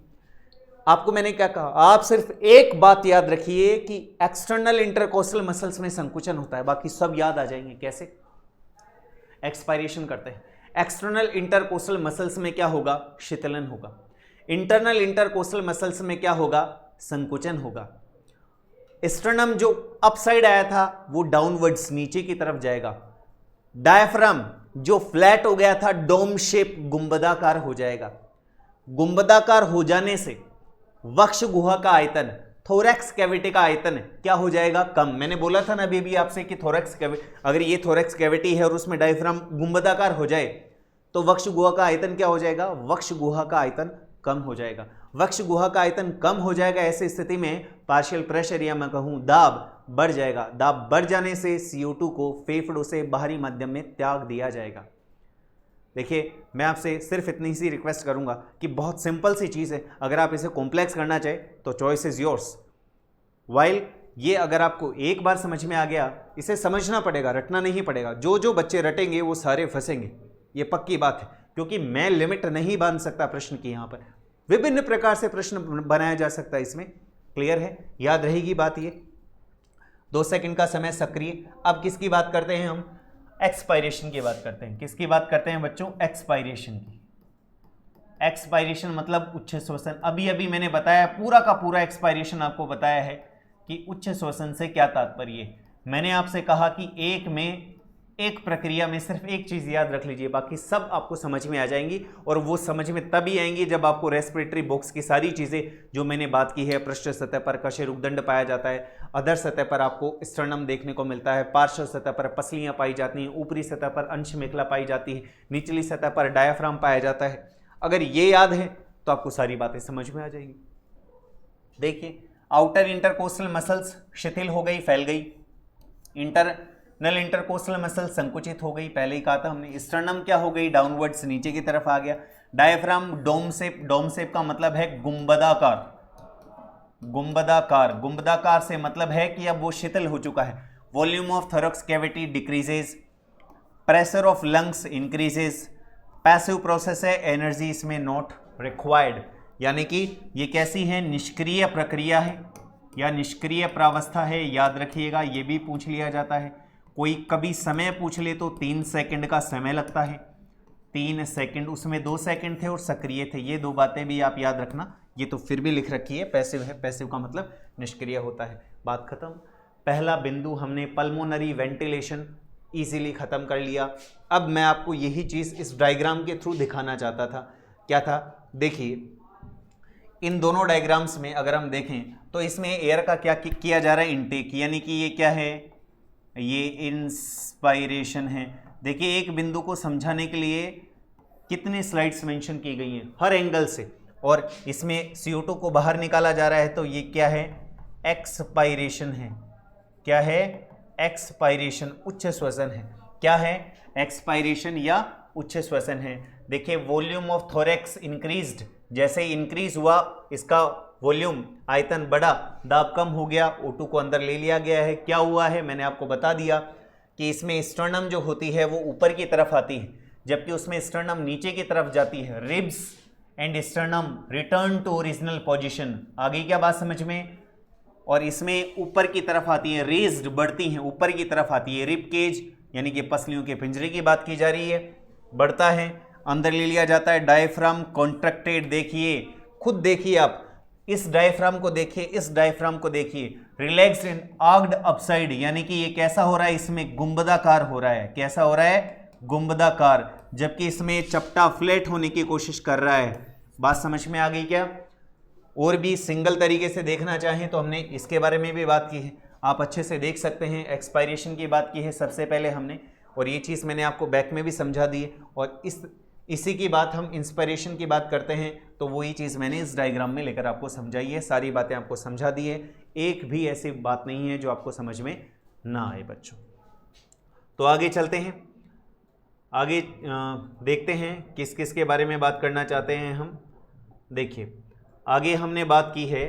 आपको मैंने क्या कहा? आप सिर्फ एक बात याद रखिए कि एक्सटर्नल इंटरकोस्टल मसल्स में संकुचन होता है, बाकी सब याद आ जाएंगे। कैसे एक्सपायरेशन करते हैं? एक्सटर्नल इंटरकोस्टल मसल्स में क्या होगा? शीतलन होगा। इंटरनल इंटरकोस्टल मसल्स में क्या होगा? संकुचन होगा। स्टर्नम जो अपसाइड आया था वो डाउनवर्ड्स नीचे की तरफ जाएगा। डायफ्राम जो फ्लैट हो गया था, डोम शेप गुंबदाकार हो जाएगा। गुंबदाकार हो जाने से वक्ष गुहा का आयतन, थोरैक्स कैविटी का आयतन क्या हो जाएगा? कम। मैंने बोला था ना अभी भी आपसे कि थोरैक्स कैविटी, अगर ये थोरैक्स कैविटी है और उसमें डायफ्राम गुंबदाकार हो जाए तो वक्ष गुहा का आयतन क्या हो जाएगा? वक्ष गुहा का आयतन कम हो जाएगा। वक्ष गुहा का आयतन कम हो जाएगा। ऐसी स्थिति में पार्शियल प्रेशर या मैं कहूं दाब बढ़ जाएगा। दाब बढ़ जाने से CO2 को फेफड़ों से बाहरी माध्यम में त्याग दिया जाएगा। देखिए, मैं आपसे सिर्फ इतनी सी रिक्वेस्ट करूंगा कि बहुत सिंपल सी चीज़ है, अगर आप इसे कॉम्प्लेक्स करना चाहे तो चॉइस इज योर्स। वाइल ये अगर आपको एक बार समझ में आ गया, इसे समझना पड़ेगा, रटना नहीं पड़ेगा। जो बच्चे रटेंगे वो सारे फंसेंगे, ये पक्की बात है, क्योंकि मैं लिमिट नहीं बांध सकता प्रश्न की। यहाँ पर विभिन्न प्रकार से प्रश्न बनाया जा सकता है इसमें। क्लियर है? याद रहेगी बात ये। 2 सेकंड का समय सक्रिय। अब किसकी बात करते हैं हम? एक्सपायरेशन की बात करते हैं। किसकी बात करते हैं बच्चों? एक्सपायरेशन की। एक्सपायरेशन मतलब उच्च श्वसन। अभी मैंने बताया, पूरा का पूरा एक्सपायरेशन आपको बताया है कि उच्च श्वसन से क्या तात्पर्य है। मैंने आपसे कहा कि एक प्रक्रिया में सिर्फ एक चीज याद रख लीजिए, बाकी सब आपको समझ में आ जाएंगी। और वो समझ में तभी आएंगी जब आपको रेस्पिरेटरी बॉक्स की सारी चीजें जो मैंने बात की है, पृष्ठ सतह पर कशेरुकदंड पाया जाता है, अधर सतह पर आपको स्टर्नम देखने को मिलता है, पार्श्व सतह पर पसलियां पाई जाती हैं, ऊपरी सतह पर अंश मेखला पाई जाती है, निचली सतह पर डायफ्राम पाया जाता है। अगर ये याद है तो आपको सारी बातें समझ में आ जाएंगी। देखिए, आउटर इंटरकोस्टल मसल्स शिथिल हो गई, फैल गई। इंटरनल इंटरकोस्टल मसल संकुचित हो गई, पहले ही कहा था हमने। स्टर्नम क्या हो गई? डाउनवर्ड्स, नीचे की तरफ आ गया। Diaphragm dome shape. Dome shape का मतलब है गुंबदाकार। गुंबदाकार, गुंबदाकार से मतलब है कि अब वो शिथिल हो चुका है। Volume of thorax cavity decreases, pressure of lungs increases. Passive process है, एनर्जी इसमें नॉट रिक्वायर्ड, यानी कि ये कैसी है? निष्क्रिय प्रक्रिया है या निष्क्रिय प्रावस्था है। याद रखिएगा, ये भी पूछ लिया जाता है। कोई कभी समय पूछ ले तो 3 सेकंड का समय लगता है। 3 सेकंड, उसमें 2 सेकंड थे और सक्रिय थे। ये 2 बातें भी आप याद रखना। ये तो फिर भी लिख रखी है, पैसिव है। पैसिव का मतलब निष्क्रिय होता है। बात खत्म। पहला बिंदु हमने पल्मोनरी वेंटिलेशन इजीली खत्म कर लिया। अब मैं आपको यही चीज इस डायग्राम के थ्रू दिखाना चाहता था। क्या था? देखिए, इन दोनों डायग्राम्स में अगर हम देखें तो इसमें एयर का क्या किया जा रहा है? इनटेक, यानी कि ये क्या है? ये इंस्पायरेशन है। देखिए, एक बिंदु को समझाने के लिए कितने स्लाइड्स मेंशन की गई हैं हर एंगल से, और इसमें CO2 को बाहर निकाला जा रहा है, तो ये क्या है? एक्सपायरेशन है। क्या है? एक्सपायरेशन, उच्च श्वसन है। क्या है? एक्सपायरेशन या उच्च श्वसन है। देखिए, वॉल्यूम ऑफ थोरैक्स इंक्रीज्ड, जैसे ही इंक्रीज हुआ इसका वॉल्यूम, आयतन बढ़ा, दाब कम हो गया, O2 को अंदर ले लिया गया है। क्या हुआ है? मैंने आपको बता दिया कि इसमें स्टर्नम जो होती है वो ऊपर की तरफ आती है, जबकि उसमें स्टर्नम नीचे की तरफ जाती है। Ribs and sternum return to original position. आगे क्या बात समझ में? और इसमें ऊपर की तरफ आती है, रेज्ड, बढ़ती हैं, ऊपर की तरफ आती है। रिब केज यानी कि पसलियों के पिंजरे की बात की जा रही है, बढ़ता है, अंदर ले लिया जाता है। डायफ्राम कॉन्ट्रैक्टेड, देखिए, खुद देखिए आप, इस डायफ्राम को देखिए, इस डायफ्राम को देखिए, रिलैक्स्ड एंड आर्क्ड अपसाइड, यानी कि ये कैसा हो रहा है? इसमें गुंबदाकार हो रहा है। कैसा हो रहा है? गुंबदाकार, जबकि इसमें चपटा फ्लैट होने की कोशिश कर रहा है। बात समझ में आ गई क्या? और भी सिंगल तरीके से देखना चाहें तो हमने इसके बारे में भी बात की है, आप अच्छे से देख सकते हैं। एक्सपायरेशन की बात की है सबसे पहले हमने, और ये चीज़ मैंने आपको बैक में भी समझा दी है। और इसी की बात हम इंस्पायरेशन की बात करते हैं तो वही चीज़ मैंने इस डायग्राम में लेकर आपको समझाई है। सारी बातें आपको समझा दी है, एक भी ऐसी बात नहीं है जो आपको समझ में ना आए बच्चों। तो आगे चलते हैं, आगे देखते हैं किस किस के बारे में बात करना चाहते हैं हम। देखिए आगे हमने बात की है,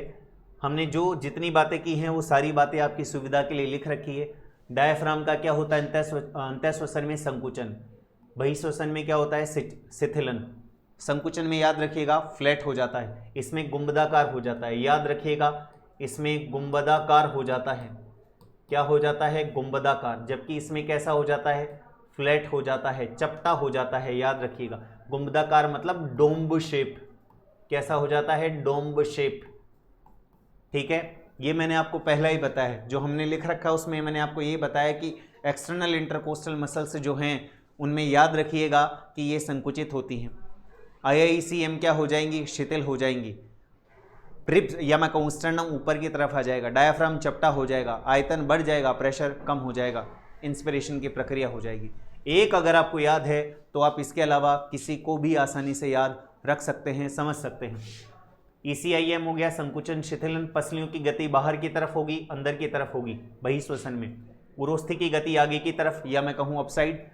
हमने जो जितनी बातें की हैं वो सारी बातें आपकी सुविधा के लिए लिख रखी है। डायफ्राम का क्या होता है? अंतःश्वसन में संकुचन, बहिःश्वसन में क्या होता है? शिथिलन। संकुचन में याद रखिएगा फ्लैट हो जाता है, इसमें गुंबदाकार हो जाता है, याद रखिएगा इसमें गुंबदाकार हो जाता है। क्या हो जाता है? गुंबदाकार। जबकि इसमें कैसा हो जाता है? फ्लैट हो जाता है, चपटा हो जाता है, याद रखिएगा। गुंबदाकार मतलब डोम्ब शेप। कैसा हो जाता है? डोम्ब शेप। ठीक है, ये मैंने आपको पहला ही बताया है, जो हमने लिख रखा है उसमें मैंने आपको ये बताया कि एक्सटर्नल इंटरकोस्टल मसल्स जो हैं उनमें याद रखिएगा कि ये संकुचित होती हैं। IICM क्या हो जाएंगी? शिथिल हो जाएंगी। रिब्स या मैं कहूँ स्टर्नम ऊपर की तरफ आ जाएगा, डायफ्राम चपटा हो जाएगा, आयतन बढ़ जाएगा, प्रेशर कम हो जाएगा, इंस्पिरेशन की प्रक्रिया हो जाएगी। एक अगर आपको याद है तो आप इसके अलावा किसी को भी आसानी से याद रख सकते हैं, समझ सकते हैं। ECIM हो गया संकुचन शिथिलन, पसलियों की गति बाहर की तरफ होगी, अंदर की तरफ होगी बहिःश्वसन में। उरोस्थि की गति आगे की तरफ या मैं कहूँ अपसाइड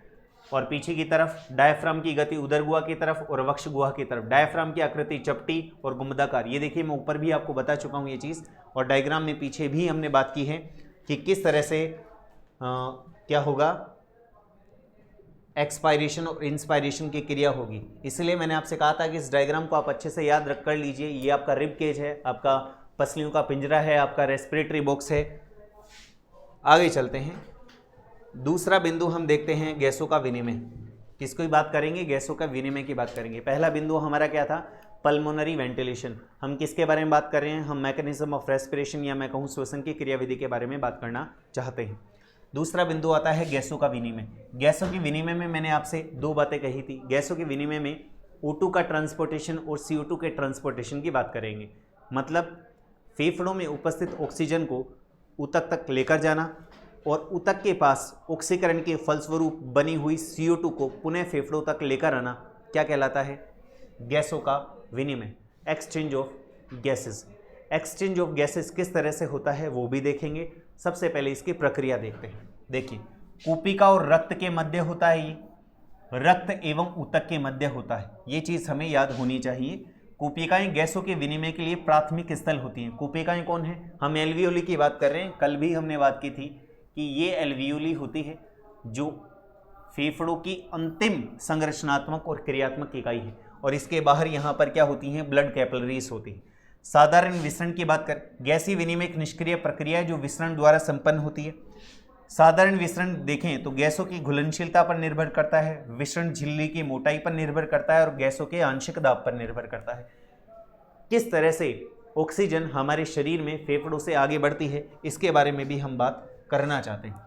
और पीछे की तरफ। डायफ्राम की गति उदर गुहा की तरफ और वक्ष गुहा की तरफ। डायफ्राम की आकृति चपटी और गुंबदाकार। ये देखिए मैं ऊपर भी आपको बता चुका हूँ ये चीज़, और डायग्राम में पीछे भी हमने बात की है कि किस तरह से क्या होगा, एक्सपायरेशन और इंस्पायरेशन की क्रिया होगी। इसलिए मैंने आपसे कहा था कि इस डायग्राम को आप अच्छे से याद रख कर लीजिए। ये आपका रिब केज है, आपका पसलियों का पिंजरा है, आपका रेस्पिरेटरी बॉक्स है। आगे चलते हैं। दूसरा बिंदु हम देखते हैं गैसों का विनिमय। किसको ही बात करेंगे? गैसों का विनिमय की बात करेंगे। पहला बिंदु हमारा क्या था? Pulmonary ventilation. हम किसके बारे में बात कर रहे हैं? हम मैकेनिज्म ऑफ रेस्पिरेशन या मैं कहूँ श्वसन की क्रियाविधि के बारे में बात करना चाहते हैं। दूसरा बिंदु आता है गैसों का विनिमय। गैसों के विनिमय में मैंने आपसे दो बातें कही थी। गैसों के विनिमय में O2 का ट्रांसपोर्टेशन और CO2 के ट्रांसपोर्टेशन की बात करेंगे। मतलब फेफड़ों में उपस्थित ऑक्सीजन को ऊतक तक लेकर जाना और ऊतक के पास ऑक्सीकरण के फलस्वरूप बनी हुई CO2 को पुनः फेफड़ों तक लेकर आना क्या कहलाता है? गैसों का विनिमय, exchange of gases. Exchange of gases किस तरह से होता है वो भी देखेंगे। सबसे पहले इसकी प्रक्रिया देखते हैं। देखिए, कूपिका और रक्त के मध्य होता है, ये रक्त एवं ऊतक के मध्य होता है। ये चीज़ हमें याद होनी चाहिए। कूपिकाएं गैसों के विनिमय के लिए प्राथमिक स्थल होती हैं। कूपिकाएं कौन है? हम एल्वियोली की बात कर रहे हैं। कल भी हमने बात की थी कि ये एल्वियोली होती है जो फेफड़ों की अंतिम संरचनात्मक और क्रियात्मक इकाई है, और इसके बाहर यहाँ पर क्या होती हैं? ब्लड कैपिलरीज होती हैं। साधारण विसरण की बात कर, गैसीय विनिमय एक निष्क्रिय प्रक्रिया है जो विसरण द्वारा संपन्न होती है। साधारण विसरण देखें तो गैसों की घुलनशीलता पर निर्भर करता है, विसरण झिल्ली की मोटाई पर निर्भर करता है और गैसों के आंशिक दाब पर निर्भर करता है। किस तरह से ऑक्सीजन हमारे शरीर में फेफड़ों से आगे बढ़ती है इसके बारे में भी हम बात करना चाहते हैं।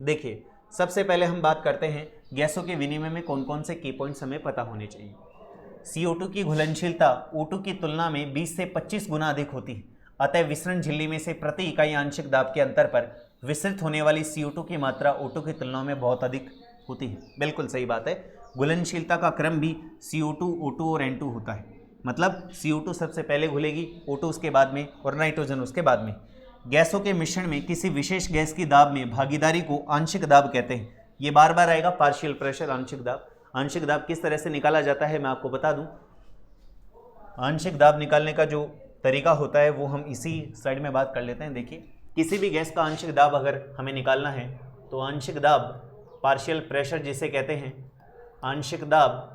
देखिए, सबसे पहले हम बात करते हैं गैसों के विनिमय में कौन कौन से की पॉइंट्स हमें पता होने चाहिए। CO2 की घुलनशीलता O2 की तुलना में 20 से 25 गुना अधिक होती है। अतः विसरण झिल्ली में से प्रति इकाई आंशिक दाब के अंतर पर विसरित होने वाली CO2 की मात्रा O2 की तुलना में बहुत अधिक होती है। बिल्कुल सही बात है। घुलनशीलता का क्रम भी CO2, O2 और N2 होता है। मतलब CO2 सबसे पहले घुलेगी, O2 उसके बाद में और नाइट्रोजन उसके बाद में। गैसों के मिश्रण में किसी विशेष गैस की दाब में भागीदारी को आंशिक दाब कहते हैं। ये बार बार आएगा, पार्शियल प्रेशर, आंशिक दाब। आंशिक दाब किस तरह से निकाला जाता है मैं आपको बता दूं। आंशिक दाब निकालने का जो तरीका होता है वो हम इसी स्लाइड में बात कर लेते हैं। देखिए, किसी भी गैस का आंशिक दाब अगर हमें निकालना है तो आंशिक दाब, पार्शियल प्रेशर जिसे कहते हैं, आंशिक दाब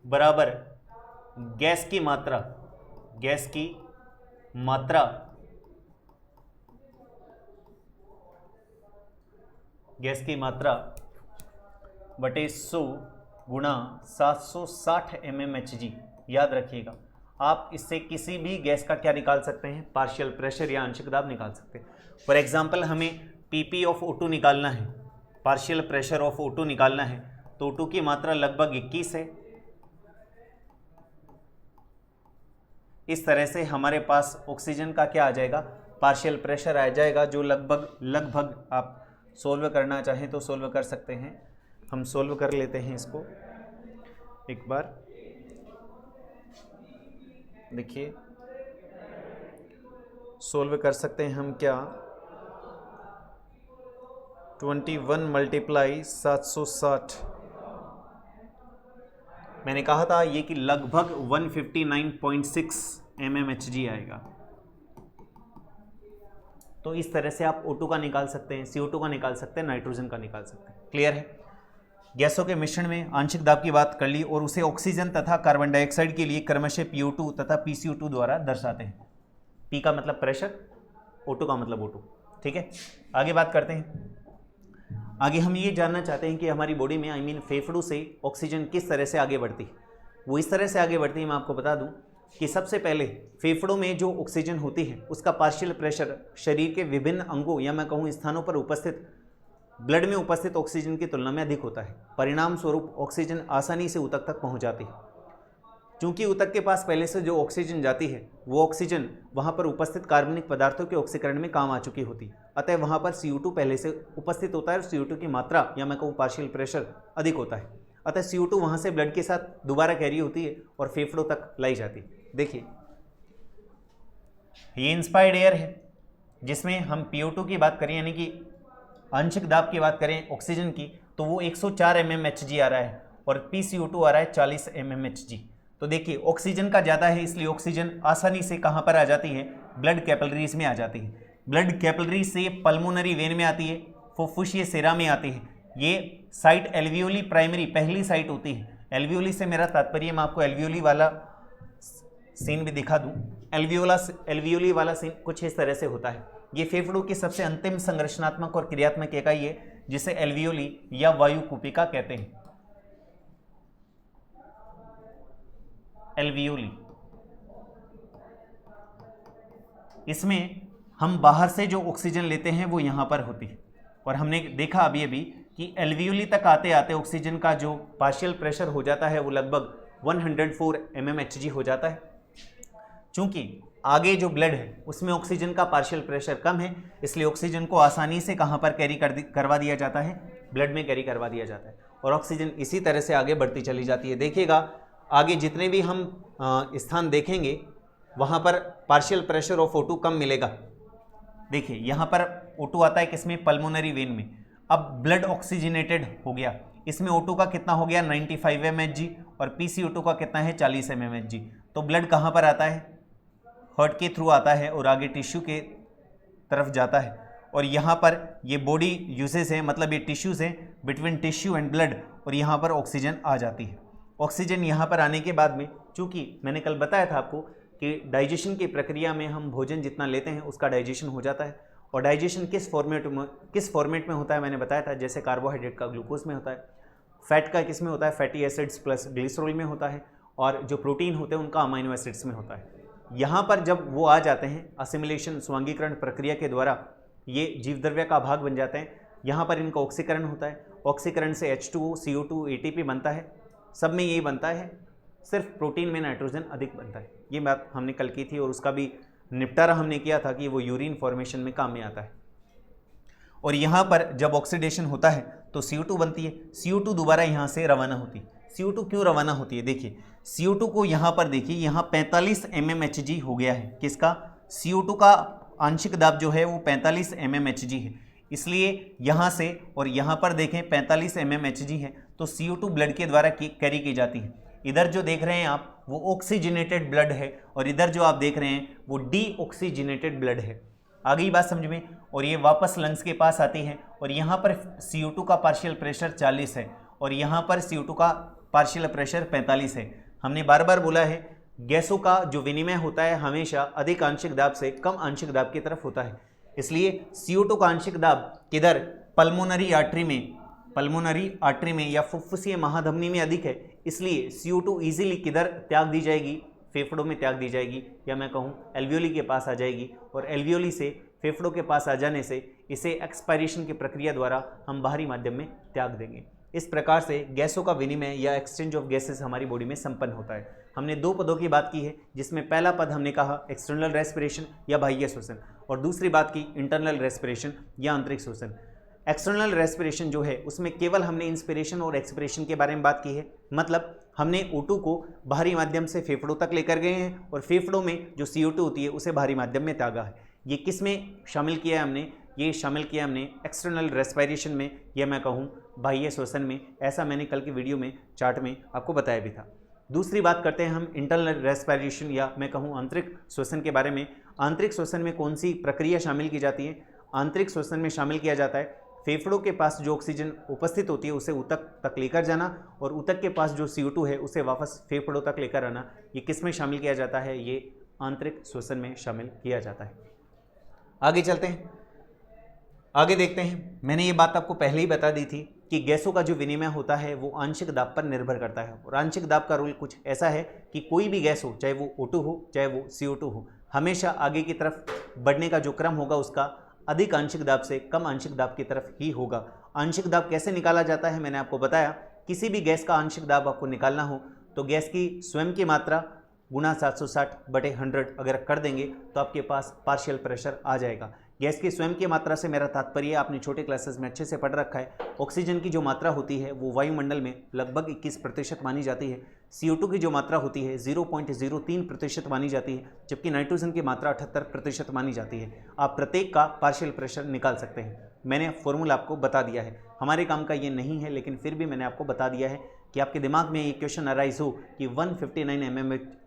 बराबर गैस की मात्रा, गैस की मात्रा बटे 100 गुणा 760 mmHg। याद रखिएगा, आप इससे किसी भी गैस का क्या निकाल सकते हैं? पार्शियल प्रेशर या आंशिक दाब निकाल सकते हैं। फॉर एग्जांपल हमें PP ऑफ O2 निकालना है, पार्शियल प्रेशर ऑफ O2 निकालना है, तो O2 की मात्रा लगभग 21 है। इस तरह से हमारे पास ऑक्सीजन का क्या आ जाएगा? पार्शियल प्रेशर आ जाएगा, जो लगभग आप सोल्व करना चाहें तो सोल्व कर सकते हैं। हम सोल्व कर लेते हैं इसको एक बार। देखिए, सोल्व कर सकते हैं हम क्या? 21 × 760 मैंने कहा था ये कि लगभग 159.6 mmHg आएगा। तो इस तरह से आप O2 का निकाल सकते हैं, CO2 का निकाल सकते हैं, नाइट्रोजन का निकाल सकते हैं। क्लियर है? गैसों के मिश्रण में आंशिक दाब की बात कर ली और उसे ऑक्सीजन तथा कार्बन डाइऑक्साइड के लिए क्रमशः PO2 तथा PCO2 द्वारा दर्शाते हैं। P का मतलब प्रेशर, O2 का मतलब O2। ठीक है, आगे बात करते हैं। आगे हम ये जानना चाहते हैं कि हमारी बॉडी में फेफड़ों से ऑक्सीजन किस तरह से आगे बढ़ती है। वो इस तरह से आगे बढ़ती है, मैं आपको बता दूं कि सबसे पहले फेफड़ों में जो ऑक्सीजन होती है उसका पार्शियल प्रेशर शरीर के विभिन्न अंगों या मैं कहूँ स्थानों पर उपस्थित ब्लड में उपस्थित ऑक्सीजन की तुलना में अधिक होता है। परिणाम स्वरूप ऑक्सीजन आसानी से ऊतक तक पहुँच जाती है। चूंकि ऊतक के पास पहले से जो ऑक्सीजन जाती है वो ऑक्सीजन वहाँ पर उपस्थित कार्बनिक पदार्थों के ऑक्सीकरण में काम आ चुकी होती है, अतः वहाँ पर CO2 पहले से उपस्थित होता है और CO2 की मात्रा या मैं कहूँ पार्शियल प्रेशर अधिक होता है, अतः CO2 वहाँ से ब्लड के साथ दोबारा कैरी होती है और फेफड़ों तक लाई जाती है। देखिए ये इंस्पायर्ड एयर है जिसमें हम PO2 की बात करें यानी कि आंशिक दाब की बात करें ऑक्सीजन की तो वो 104 mmHg आ रहा है और PCO2 आ रहा है 40 mmHg। तो देखिए ऑक्सीजन का ज़्यादा है इसलिए ऑक्सीजन आसानी से कहाँ पर आ जाती है, ब्लड कैपिलरीज में आ जाती है। ब्लड कैपिलरी से पल्मोनरी वेन में आती है, फुफ्फुसीय सिरा में आती है। ये साइट एल्वियोली प्राइमरी पहली साइट होती है। एल्वियोली से मेरा तात्पर्य, मैं आपको एल्वियोली वाला सीन भी दिखा दूं। एल्वियोली वाला सीन कुछ इस तरह से होता है। ये फेफड़ों की सबसे अंतिम संरचनात्मक और क्रियात्मक इकाई है जिसे एल्वियोली या वायु कूपिका कहते हैं। एल्वियोली, इसमें हम बाहर से जो ऑक्सीजन लेते हैं वो यहाँ पर होती है और हमने देखा अभी अभी कि एल्वियोली तक आते आते ऑक्सीजन का जो पार्शियल प्रेशर हो जाता है वो लगभग 104 mmHg हो जाता है। चूंकि आगे जो ब्लड है उसमें ऑक्सीजन का पार्शियल प्रेशर कम है इसलिए ऑक्सीजन को आसानी से कहाँ पर कैरी करवा दिया जाता है, ब्लड में कैरी करवा दिया जाता है और ऑक्सीजन इसी तरह से आगे बढ़ती चली जाती है। देखिएगा आगे जितने भी हम स्थान देखेंगे वहाँ पर पार्शियल प्रेशर ऑफ O2 कम मिलेगा। देखिए यहाँ पर O2 आता है किसमें, पल्मोनरी वेन में। अब ब्लड ऑक्सीजनेटेड हो गया, इसमें O2 का कितना हो गया 95 mmHg और PCO2 का कितना है 40 mmHg। तो ब्लड कहाँ पर आता है, हार्ट के थ्रू आता है और आगे टिश्यू के तरफ जाता है और यहाँ पर ये बॉडी यूसेस है, मतलब ये टिश्यूज़ है बिटवीन टिश्यू एंड ब्लड और यहाँ पर ऑक्सीजन आ जाती है। ऑक्सीजन यहाँ पर आने के बाद में, चूँकि मैंने कल बताया था आपको कि डाइजेशन की प्रक्रिया में हम भोजन जितना लेते हैं उसका डाइजेशन हो जाता है और डाइजेशन किस फॉर्मेट में होता है मैंने बताया था। जैसे कार्बोहाइड्रेट का ग्लूकोज में होता है, फैट का किस में होता है, फैटी एसिड्स प्लस ग्लिसरॉल में होता है और जो प्रोटीन होते हैं उनका अमाइनो एसिड्स में होता है। यहाँ पर जब वो आ जाते हैं असिमिलेशन स्वांगीकरण प्रक्रिया के द्वारा ये जीवद्रव्य का भाग बन जाते हैं। यहाँ पर इनका ऑक्सीकरण होता है, ऑक्सीकरण से H2O, CO2, ATP बनता है, सब में यही बनता है, सिर्फ प्रोटीन में नाइट्रोजन अधिक बनता है। ये बात हमने कल की थी और उसका भी निपटारा हमने किया था कि वो यूरिन फॉर्मेशन में काम में आता है। और यहाँ पर जब ऑक्सीडेशन होता है तो CO2 बनती है, CO2 दोबारा यहाँ से रवाना होती है। CO2 क्यों रवाना होती है, देखिए CO2 को यहाँ पर देखिए, यहाँ 45 mmHg हो गया है। किसका, CO2 का आंशिक दाब जो है वो 45 mmHg है, इसलिए यहाँ से और यहाँ पर देखें 45 mmHg है तो CO2 ब्लड के द्वारा कैरी की जाती है। इधर जो देख रहे हैं आप वो ऑक्सीजनेटेड ब्लड है और इधर जो आप देख रहे हैं वो डीऑक्सीजनेटेड ब्लड है। आ गई बात समझ में। और ये वापस लंग्स के पास आती है और यहाँ पर CO2 का पार्शियल प्रेशर 40 है और यहाँ पर CO2 का पार्शियल प्रेशर 45 है। हमने बार बार बोला है गैसों का जो विनिमय होता है हमेशा अधिक आंशिक दाब से कम आंशिक दाब की तरफ होता है, इसलिए CO2 का आंशिक दाब किधर, पल्मोनरी आर्टरी में या फुफ्फुसीय महाधमनी में अधिक है, इसलिए CO2 इजीली किधर त्याग दी जाएगी, फेफड़ों में त्याग दी जाएगी या मैं कहूँ एल्वियोली के पास आ जाएगी और एल्वियोली से फेफड़ों के पास आ जाने से इसे एक्सपायरेशन की प्रक्रिया द्वारा हम बाहरी माध्यम में त्याग देंगे। इस प्रकार से गैसों का विनिमय या एक्सचेंज ऑफ गैसेस हमारी बॉडी में संपन्न होता है। हमने दो पदों की बात की है जिसमें पहला पद हमने कहा एक्सटर्नल रेस्पिरेशन या बाह्य श्वसन और दूसरी बात की इंटरनल रेस्पिरेशन या आंतरिक श्वसन। एक्सटर्नल रेस्पिरेशन जो है उसमें केवल हमने इंस्पिरेशन और एक्सपिरेशन के बारे में बात की है, मतलब हमने O2 को बाहरी माध्यम से फेफड़ों तक लेकर गए हैं और फेफड़ों में जो CO2 होती है उसे बाहरी माध्यम में त्यागा है। ये किस में शामिल किया है हमने, ये शामिल किया हमने एक्सटर्नल रेस्पिरेशन में या मैं कहूँ बाह्य श्वसन में, ऐसा मैंने कल की वीडियो में चार्ट में आपको बताया भी था। दूसरी बात करते हैं हम इंटरनल रेस्पिरेशन या मैं कहूँ आंतरिक श्वसन के बारे में। आंतरिक श्वसन में कौन सी प्रक्रिया शामिल की जाती है? आंतरिक श्वसन में शामिल किया जाता है फेफड़ों के पास जो ऑक्सीजन उपस्थित होती है उसे ऊतक तक लेकर जाना, और ऊतक के पास जो CO2 है उसे वापस फेफड़ों तक लेकर आना। ये किस में शामिल किया जाता है? ये आंतरिक श्वसन में शामिल किया जाता है। आगे चलते हैं, आगे देखते हैं। मैंने ये बात आपको पहले ही बता दी थी कि गैसों का जो विनिमय होता है वो आंशिक दाब पर निर्भर करता है, और आंशिक दाब का रूल कुछ ऐसा है कि कोई भी गैस हो, चाहे वो O2 हो चाहे वो CO2 हो, हमेशा आगे की तरफ बढ़ने का जो क्रम होगा उसका अधिक आंशिक दाब से कम आंशिक दाब की तरफ ही होगा। आंशिक दाब कैसे निकाला जाता है मैंने आपको बताया। किसी भी गैस का आंशिक दाब आपको निकालना हो तो गैस की स्वयं की मात्रा गुणा 760/100 अगर कर देंगे तो आपके पास पार्शियल प्रेशर आ जाएगा। गैस की स्वयं की मात्रा से मेरा तात्पर्य आपने छोटे क्लासेस में अच्छे से पढ़ रखा है। ऑक्सीजन की जो मात्रा होती है वो वायुमंडल में लगभग 21% मानी जाती है। CO2 की जो मात्रा होती है 0.03% मानी जाती है, जबकि नाइट्रोजन की मात्रा 78% मानी जाती है। आप प्रत्येक का पार्शियल प्रेशर निकाल सकते हैं। मैंने फॉर्मूला आपको बता दिया है, हमारे काम का ये नहीं है, लेकिन फिर भी मैंने आपको बता दिया है कि आपके दिमाग में ये क्वेश्चन अराइज हो कि 159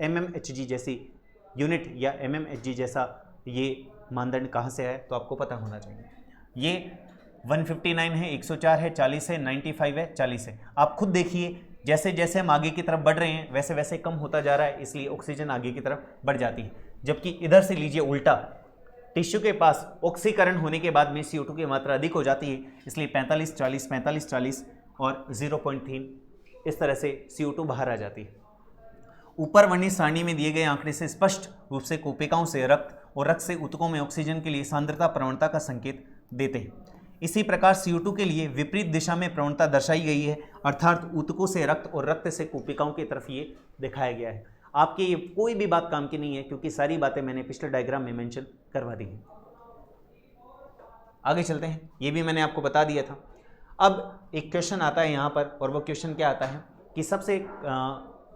mmHg जैसी यूनिट या mmHg जैसा ये मानदंड कहाँ से है, तो आपको पता होना चाहिए। ये 159 है, 104 है, 40 है, 95 है, 40 है। आप खुद देखिए जैसे जैसे हम आगे की तरफ बढ़ रहे हैं वैसे वैसे कम होता जा रहा है, इसलिए ऑक्सीजन आगे की तरफ बढ़ जाती है। जबकि इधर से लीजिए उल्टा, टिश्यू के पास ऑक्सीकरण होने के बाद में CO2 की मात्रा अधिक हो जाती है, इसलिए 45-40 45-40 और 0.3 इस तरह से CO2 बाहर आ जाती है। ऊपर वर्णित सारणी में दिए गए आंकड़े से स्पष्ट रूप से कोशिकाओं से रक्त और रक्त से ऊतकों में ऑक्सीजन के लिए सांद्रता प्रवणता का संकेत देते हैं। इसी प्रकार CO2 के लिए विपरीत दिशा में प्रवणता दर्शाई गई है, अर्थात ऊतकों से रक्त और रक्त से कोशिकाओं की तरफ ये दिखाया गया है। आपके ये कोई भी बात काम की नहीं है, क्योंकि सारी बातें मैंने पिछले डायग्राम में मेंशन करवा दी हैं। आगे चलते हैं, ये भी मैंने आपको बता दिया था। अब एक क्वेश्चन आता है यहाँ पर, और वो क्वेश्चन क्या आता है कि सबसे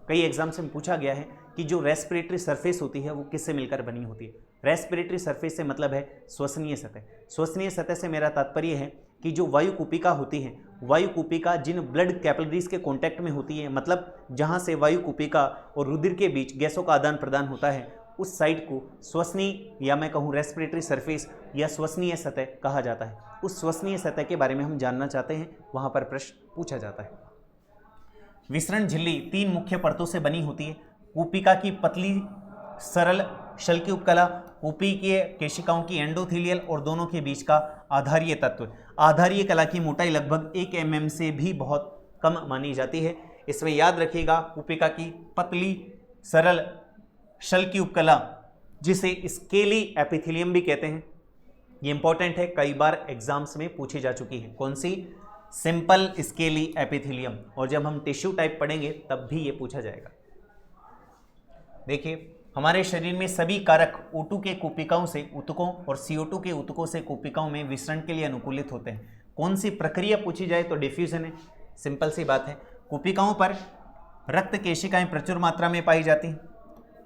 कई एग्जाम से पूछा गया है कि जो रेस्पिरेटरी सरफेस होती है वो किससे मिलकर बनी होती है। रेस्पिरेटरी सरफेस से मतलब है श्वसनीय सतह। श्वसनीय सतह से मेरा तात्पर्य है कि जो वायु कूपिका होती है, वायु कूपिका जिन ब्लड कैपिलरीज के कांटेक्ट में होती है, मतलब जहां से वायु कूपिका और रुधिर के बीच गैसों का आदान प्रदान होता है, उस साइड को श्वसनीय या मैं कहूँ रेस्पिरेटरी सरफेस या श्वसनीय सतह कहा जाता है। उस श्वसनीय सतह के बारे में हम जानना चाहते हैं, वहाँ पर प्रश्न पूछा जाता है। विसरण झिल्ली 3 मुख्य परतों से बनी होती है। कूपिका की पतली सरल शल्की उपकला, कूपिकीय केशिकाओं की एंडोथेलियल और दोनों के बीच का आधारीय तत्व। आधारीय कला की मोटाई लगभग 1 mm से भी बहुत कम मानी जाती है। इसमें याद रखिएगा कूपिका की पतली सरल शल्की उपकला, जिसे स्केली एपिथेलियम भी कहते हैं, ये इंपॉर्टेंट है, कई बार एग्जाम्स में पूछी जा चुकी है। कौन सी? Simple scaly epithelium. और जब हम टिश्यू टाइप पढ़ेंगे तब भी ये पूछा जाएगा। देखिए, हमारे शरीर में सभी कारक O2 के कोशिकाओं से ऊतकों और CO2 के ऊतकों से कोशिकाओं में विसरण के लिए अनुकूलित होते हैं। कौन सी प्रक्रिया पूछी जाए तो डिफ्यूजन है, सिंपल सी बात है। कोशिकाओं पर रक्त केशिकाएं प्रचुर मात्रा में पाई जाती हैं।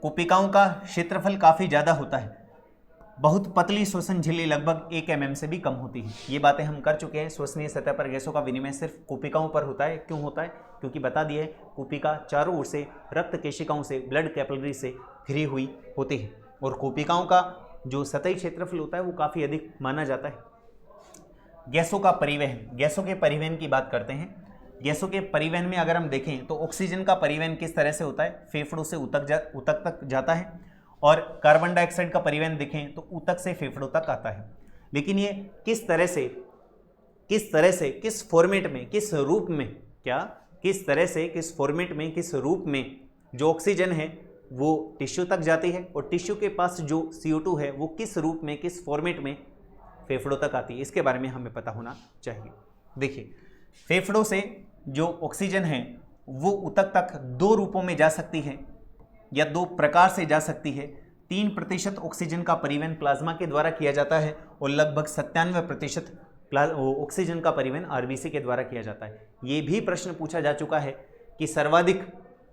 कोशिकाओं का क्षेत्रफल काफ़ी ज़्यादा होता है। बहुत पतली श्वसन झिल्ली लगभग 1 mm से भी कम होती है। ये बातें हम कर चुके हैं। श्वसनीय सतह पर गैसों का विनिमय सिर्फ कोशिकाओं पर होता है। क्यों होता है? क्योंकि बता दिए कोशिका चारों ओर से रक्त केशिकाओं से, ब्लड कैपिलरी से घिरी हुई होती है, और कोशिकाओं का जो सतही क्षेत्रफल होता है वो काफ़ी अधिक माना जाता है। गैसों का परिवहन, गैसों के परिवहन की बात करते हैं। गैसों के परिवहन में अगर हम देखें तो ऑक्सीजन का परिवहन किस तरह से होता है? फेफड़ों से ऊतक तक जाता है, और कार्बन डाइऑक्साइड का परिवहन देखें तो ऊतक से फेफड़ों तक आता है। लेकिन ये किस तरह से, किस फॉर्मेट में, किस रूप में, किस तरह से, किस फॉर्मेट में, किस रूप में जो ऑक्सीजन है वो टिश्यू तक जाती है, और टिश्यू के पास जो CO2 है वो किस रूप में, किस फॉर्मेट में फेफड़ों तक आती है, इसके बारे में हमें पता होना चाहिए। देखिए, फेफड़ों से जो ऑक्सीजन है वो ऊतक तक 2 रूपों में जा सकती है या 2 प्रकार से जा सकती है। 3% ऑक्सीजन का परिवहन प्लाज्मा के द्वारा किया जाता है, और लगभग 97% ऑक्सीजन का परिवहन RBC के द्वारा किया जाता है। ये भी प्रश्न पूछा जा चुका है कि सर्वाधिक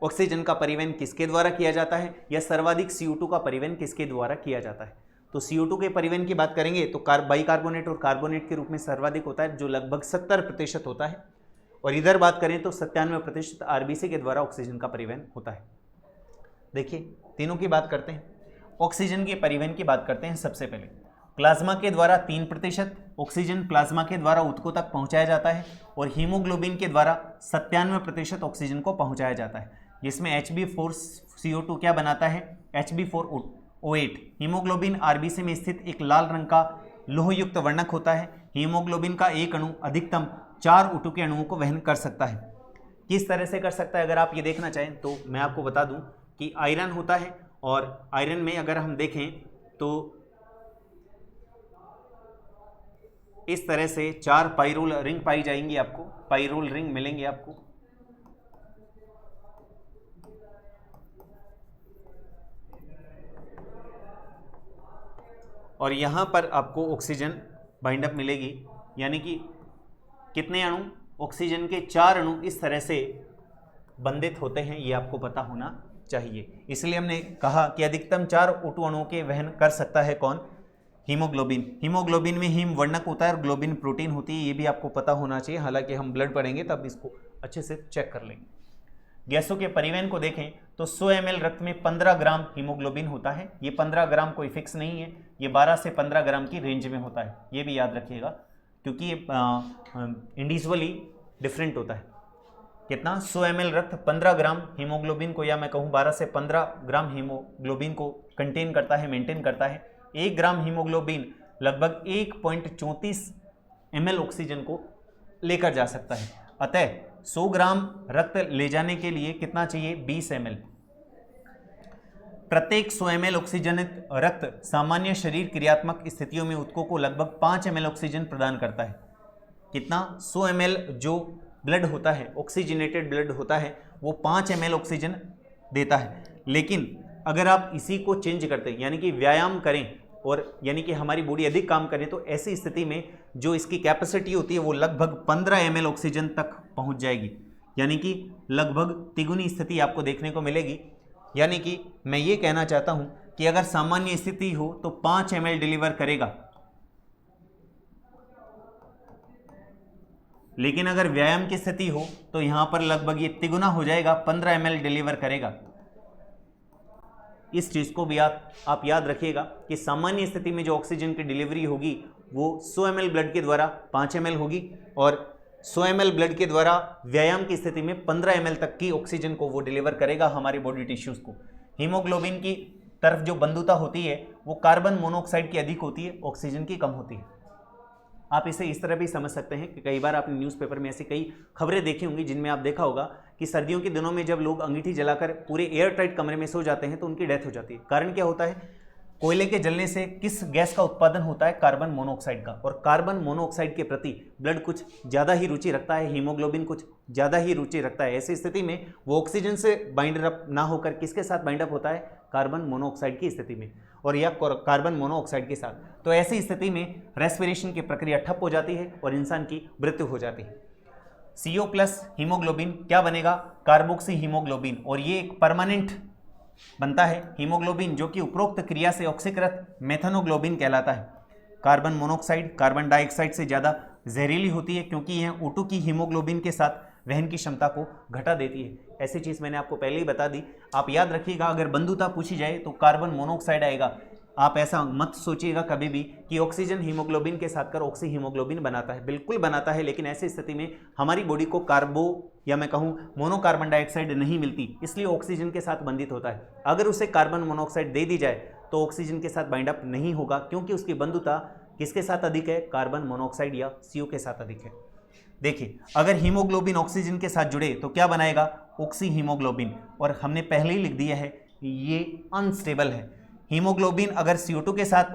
ऑक्सीजन का परिवहन किसके द्वारा किया जाता है, या सर्वाधिक CO2 का परिवहन किसके द्वारा किया जाता है। तो CO2 के परिवहन की बात करेंगे तो बाइकार्बोनेट और कार्बोनेट के रूप में सर्वाधिक होता है, जो लगभग 70% होता है। और इधर बात करें तो 97% आरबीसी के द्वारा ऑक्सीजन का परिवहन होता है। देखिए तीनों की बात करते हैं। ऑक्सीजन के परिवहन की बात करते हैं। सबसे पहले प्लाज्मा के द्वारा 3% ऑक्सीजन प्लाज्मा के द्वारा ऊतकों तक पहुंचाया जाता है और हीमोग्लोबिन के द्वारा 97% ऑक्सीजन को पहुंचाया जाता है, जिसमें Hb4CO2 क्या बनाता है, Hb4O8। हीमोग्लोबिन आरबीसी में स्थित एक लाल रंग का लोहयुक्त वर्णक होता है। हीमोग्लोबिन का एक अणु अधिकतम 4 O2 के अणुओं को वहन कर सकता है। किस तरह से कर सकता है, अगर आप ये देखना चाहें तो मैं आपको बता दूं कि आयरन होता है और आयरन में अगर हम देखें तो इस तरह से 4 पाइरोल रिंग पाई जाएंगी, आपको पाइरोल रिंग मिलेंगे आपको। और यहां पर आपको ऑक्सीजन बाइंड अप मिलेगी, यानी कि कितने अणु, ऑक्सीजन के 4 अणु इस तरह से बंधित होते हैं, ये आपको पता होना चाहिए। इसलिए हमने कहा कि अधिकतम 4 O2 अणुओं के वहन कर सकता है कौन, हीमोग्लोबिन। हीमोग्लोबिन में हीम वर्णक होता है और ग्लोबिन प्रोटीन होती है, ये भी आपको पता होना चाहिए। हालांकि हम ब्लड पढ़ेंगे तब इसको अच्छे से चेक कर लेंगे। गैसों के परिवहन को देखें तो 100 ml रक्त में 15 ग्राम हीमोग्लोबिन होता है। ये 15 ग्राम कोई फिक्स नहीं है, ये 12 से 15 ग्राम की रेंज में होता है, ये भी याद रखिएगा, क्योंकि ये इंडिविजुअली डिफरेंट होता है। कितना, 100 ml रक्त 15 ग्राम हीमोग्लोबिन को, या मैं कहूँ 12 से 15 ग्राम हीमोग्लोबिन को कंटेन करता है, मेंटेन करता है। 1 ग्राम हीमोग्लोबिन लगभग 1.34 ml ऑक्सीजन को लेकर जा सकता है। अतः 100 ग्राम रक्त ले जाने के लिए कितना चाहिए, 20 ml। प्रत्येक 100 ml ऑक्सीजनित रक्त सामान्य शरीर क्रियात्मक स्थितियों में ऊतकों को लगभग 5 ml ऑक्सीजन प्रदान करता है। कितना, 100 ml जो ब्लड होता है, ऑक्सीजनेटेड ब्लड होता है, वो 5 ml ऑक्सीजन देता है। लेकिन अगर आप इसी को चेंज करते हैं, यानी कि व्यायाम करें और यानी कि हमारी बॉडी अधिक काम करे, तो ऐसी स्थिति में जो इसकी कैपेसिटी होती है वो लगभग 15 ml ऑक्सीजन तक पहुंच जाएगी, यानी कि लगभग तिगुनी स्थिति आपको देखने को मिलेगी। यानी कि मैं ये कहना चाहता हूं कि अगर सामान्य स्थिति हो तो 5 ml डिलीवर करेगा, लेकिन अगर व्यायाम की स्थिति हो तो यहां पर लगभग ये तिगुना हो जाएगा, 15 ml डिलीवर करेगा। इस चीज को भी आप याद रखिएगा कि सामान्य स्थिति में जो ऑक्सीजन की डिलीवरी होगी वो 100 ml ब्लड के द्वारा 5 ml होगी, और 100 ml ब्लड के द्वारा व्यायाम की स्थिति में 15 ml तक की ऑक्सीजन को वो डिलीवर करेगा हमारी बॉडी टिश्यूज को। हीमोग्लोबिन की तरफ जो बंधुता होती है वो कार्बन मोनोऑक्साइड की अधिक होती है, ऑक्सीजन की कम होती है। आप इसे इस तरह भी समझ सकते हैं कि कई बार आपने न्यूज़पेपर में ऐसी कई खबरें देखी होंगी जिनमें आप देखा होगा कि सर्दियों के दिनों में जब लोग अंगीठी जलाकर पूरे एयर टाइट कमरे में सो जाते हैं तो उनकी डेथ हो जाती है। कारण क्या होता है, कोयले के जलने से किस गैस का उत्पादन होता है, कार्बन मोनोऑक्साइड का, और कार्बन मोनोऑक्साइड के प्रति ब्लड कुछ ज़्यादा ही रुचि रखता है, हीमोग्लोबिन कुछ ज़्यादा ही रुचि रखता है। ऐसी स्थिति में वो ऑक्सीजन से बाइंड अप ना होकर किसके साथ बाइंड अप होता है, कार्बन मोनोऑक्साइड की स्थिति में, और यह कार्बन मोनोऑक्साइड के साथ। तो ऐसी स्थिति में रेस्पिरेशन की प्रक्रिया ठप हो जाती है और इंसान की मृत्यु हो जाती है। CO+ हीमोग्लोबिन क्या बनेगा, कार्बोक्सी हीमोग्लोबिन, और ये एक परमानेंट बनता है हीमोग्लोबिन जो कि उपरोक्त क्रिया से ऑक्सीकृत मेथनोग्लोबिन कहलाता है। कार्बन मोनोऑक्साइड कार्बन डाइऑक्साइड से ज़्यादा जहरीली होती है क्योंकि यह O2 की हीमोग्लोबिन के साथ वहन की क्षमता को घटा देती है। ऐसी चीज़ मैंने आपको पहले ही बता दी, आप याद रखिएगा। अगर बंधुता पूछी जाए तो कार्बन मोनोऑक्साइड आएगा। आप ऐसा मत सोचिएगा कभी भी कि ऑक्सीजन हीमोग्लोबिन के साथ कर ऑक्सी हीमोग्लोबिन बनाता है, बिल्कुल बनाता है, लेकिन ऐसी स्थिति में हमारी बॉडी को कार्बो या मैं कहूँ मोनोकार्बन डाइऑक्साइड नहीं मिलती, इसलिए ऑक्सीजन के साथ बंधित होता है। अगर उसे कार्बन मोनोऑक्साइड दे दी जाए तो ऑक्सीजन के साथ बाइंड अप नहीं होगा, क्योंकि उसकी बंधुता किसके साथ अधिक है, कार्बन मोनोऑक्साइड या CO के साथ अधिक है। देखिए, अगर हीमोग्लोबिन ऑक्सीजन के साथ जुड़े तो क्या बनाएगा, ऑक्सी हीमोग्लोबिन, और हमने पहले ही लिख दिया है ये अनस्टेबल है। हीमोग्लोबिन अगर CO2 के साथ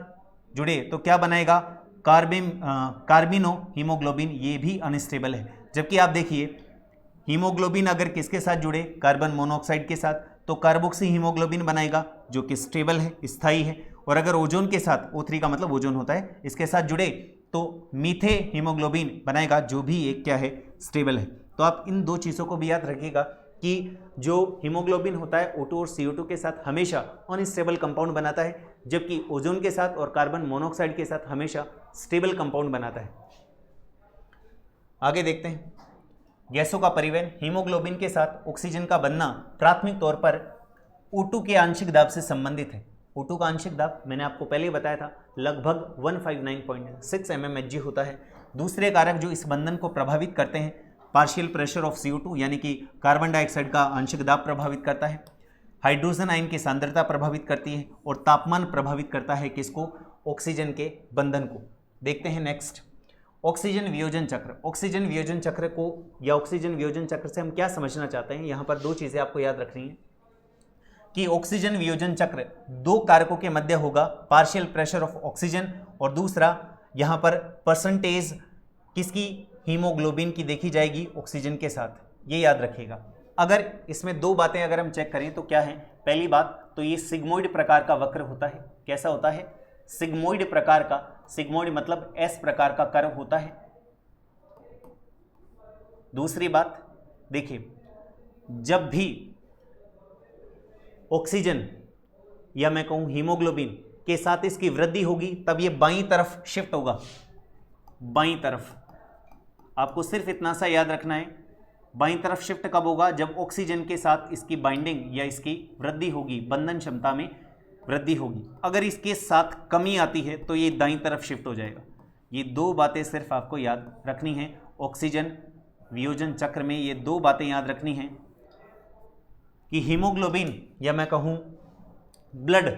जुड़े तो क्या बनाएगा, कार्बिनो हीमोग्लोबिन, ये भी अनस्टेबल है। जबकि आप देखिए हीमोग्लोबिन अगर किसके साथ जुड़े, कार्बन मोनोऑक्साइड के साथ, तो कार्बोक्सी हीमोग्लोबिन बनाएगा जो कि स्टेबल है, स्थायी है। और अगर ओजोन के साथ, O3 का मतलब ओजोन होता है, इसके साथ जुड़े तो मीथे हीमोग्लोबिन बनाएगा जो भी एक क्या है, स्टेबल है। तो आप इन दो चीज़ों को भी याद रखिएगा कि जो हीमोग्लोबिन होता है O2 और CO2 के साथ हमेशा अनस्टेबल कंपाउंड बनाता है, जबकि ओजोन के साथ और कार्बन मोनोऑक्साइड के साथ हमेशा स्टेबल कंपाउंड बनाता है। आगे देखते हैं, गैसों का परिवहन, हीमोग्लोबिन के साथ ऑक्सीजन का बनना प्राथमिक तौर पर O2 के आंशिक दाब से संबंधित है। O2 का आंशिक दाब मैंने आपको पहले ही बताया था, लगभग 159.6 mmHg होता है। दूसरे कारक जो इस बंधन को प्रभावित करते हैं, पार्शियल प्रेशर ऑफ CO2 यानी कि कार्बन डाइऑक्साइड का आंशिक दाब प्रभावित करता है, हाइड्रोजन आयन की सांद्रता प्रभावित करती है और तापमान प्रभावित करता है किसको? ऑक्सीजन के बंधन को। देखते हैं नेक्स्ट, ऑक्सीजन वियोजन चक्र। ऑक्सीजन वियोजन चक्र को या ऑक्सीजन वियोजन चक्र से हम क्या समझना चाहते हैं? यहाँ पर दो चीजें आपको याद रखनी है कि ऑक्सीजन वियोजन चक्र दो कारकों के मध्य होगा, पार्शियल प्रेशर ऑफ ऑक्सीजन और दूसरा यहाँ पर परसेंटेज किसकी? हीमोग्लोबिन की देखी जाएगी ऑक्सीजन के साथ, ये याद रखिएगा। अगर इसमें दो बातें अगर हम चेक करें तो क्या है? पहली बात तो ये सिग्मोइड प्रकार का वक्र होता है। कैसा होता है? सिग्मोइड प्रकार का, सिग्मोइड मतलब एस प्रकार का कर्व होता है। दूसरी बात देखिए, जब भी ऑक्सीजन या मैं कहूं हीमोग्लोबिन के साथ इसकी वृद्धि होगी तब ये बाईं तरफ शिफ्ट होगा, बाईं तरफ। आपको सिर्फ इतना सा याद रखना है, बाईं तरफ शिफ्ट कब होगा? जब ऑक्सीजन के साथ इसकी बाइंडिंग या इसकी वृद्धि होगी, बंधन क्षमता में वृद्धि होगी। अगर इसके साथ कमी आती है तो ये दाईं तरफ शिफ्ट हो जाएगा। ये दो बातें सिर्फ आपको याद रखनी है। ऑक्सीजन वियोजन चक्र में ये दो बातें याद रखनी है कि हीमोग्लोबिन या मैं कहूँ ब्लड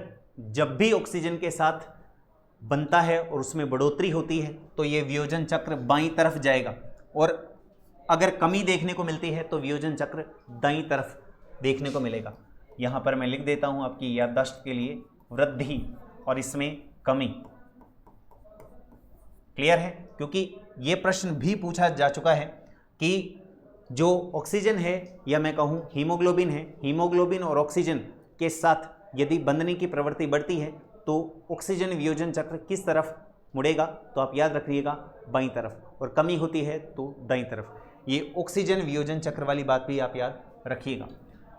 जब भी ऑक्सीजन के साथ बनता है और उसमें बढ़ोतरी होती है तो ये वियोजन चक्र बाईं तरफ जाएगा, और अगर कमी देखने को मिलती है तो वियोजन चक्र दाईं तरफ देखने को मिलेगा। यहाँ पर मैं लिख देता हूँ आपकी याददाश्त के लिए, वृद्धि और इसमें कमी। क्लियर है? क्योंकि ये प्रश्न भी पूछा जा चुका है कि जो ऑक्सीजन है या मैं कहूँ हीमोग्लोबिन है, हीमोग्लोबिन और ऑक्सीजन के साथ यदि बंधने की प्रवृत्ति बढ़ती है तो ऑक्सीजन वियोजन चक्र किस तरफ मुड़ेगा? तो आप याद रखिएगा बाईं तरफ, और कमी होती है तो दाईं तरफ। ये ऑक्सीजन वियोजन चक्र वाली बात भी आप याद रखिएगा।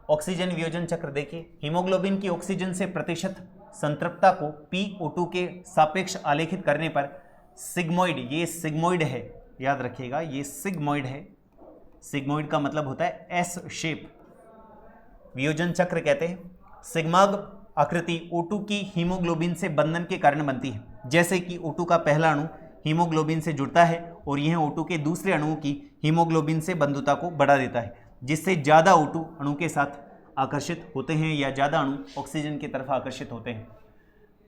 ऑक्सीजन वियोजन चक्र देखिए, हीमोग्लोबिन की ऑक्सीजन से प्रतिशत संतृप्तता को PO2 के सापेक्ष आलेखित करने पर सिग्मोइड, ये सिग्मोइड है, याद रखिएगा ये सिग्मोइड है। सिग्मोइड का मतलब होता है एस शेप, वियोजन चक्र कहते हैं। सिग्माग आकृति O2 की हीमोग्लोबिन से बंधन के कारण बनती है। जैसे कि O2 का पहला अणु हीमोग्लोबिन से जुड़ता है और यह O2 के दूसरे अणुओं की हीमोग्लोबिन से बंधुता को बढ़ा देता है, जिससे ज़्यादा O2 अणु के साथ आकर्षित होते हैं या ज़्यादा अणु ऑक्सीजन की तरफ आकर्षित होते हैं।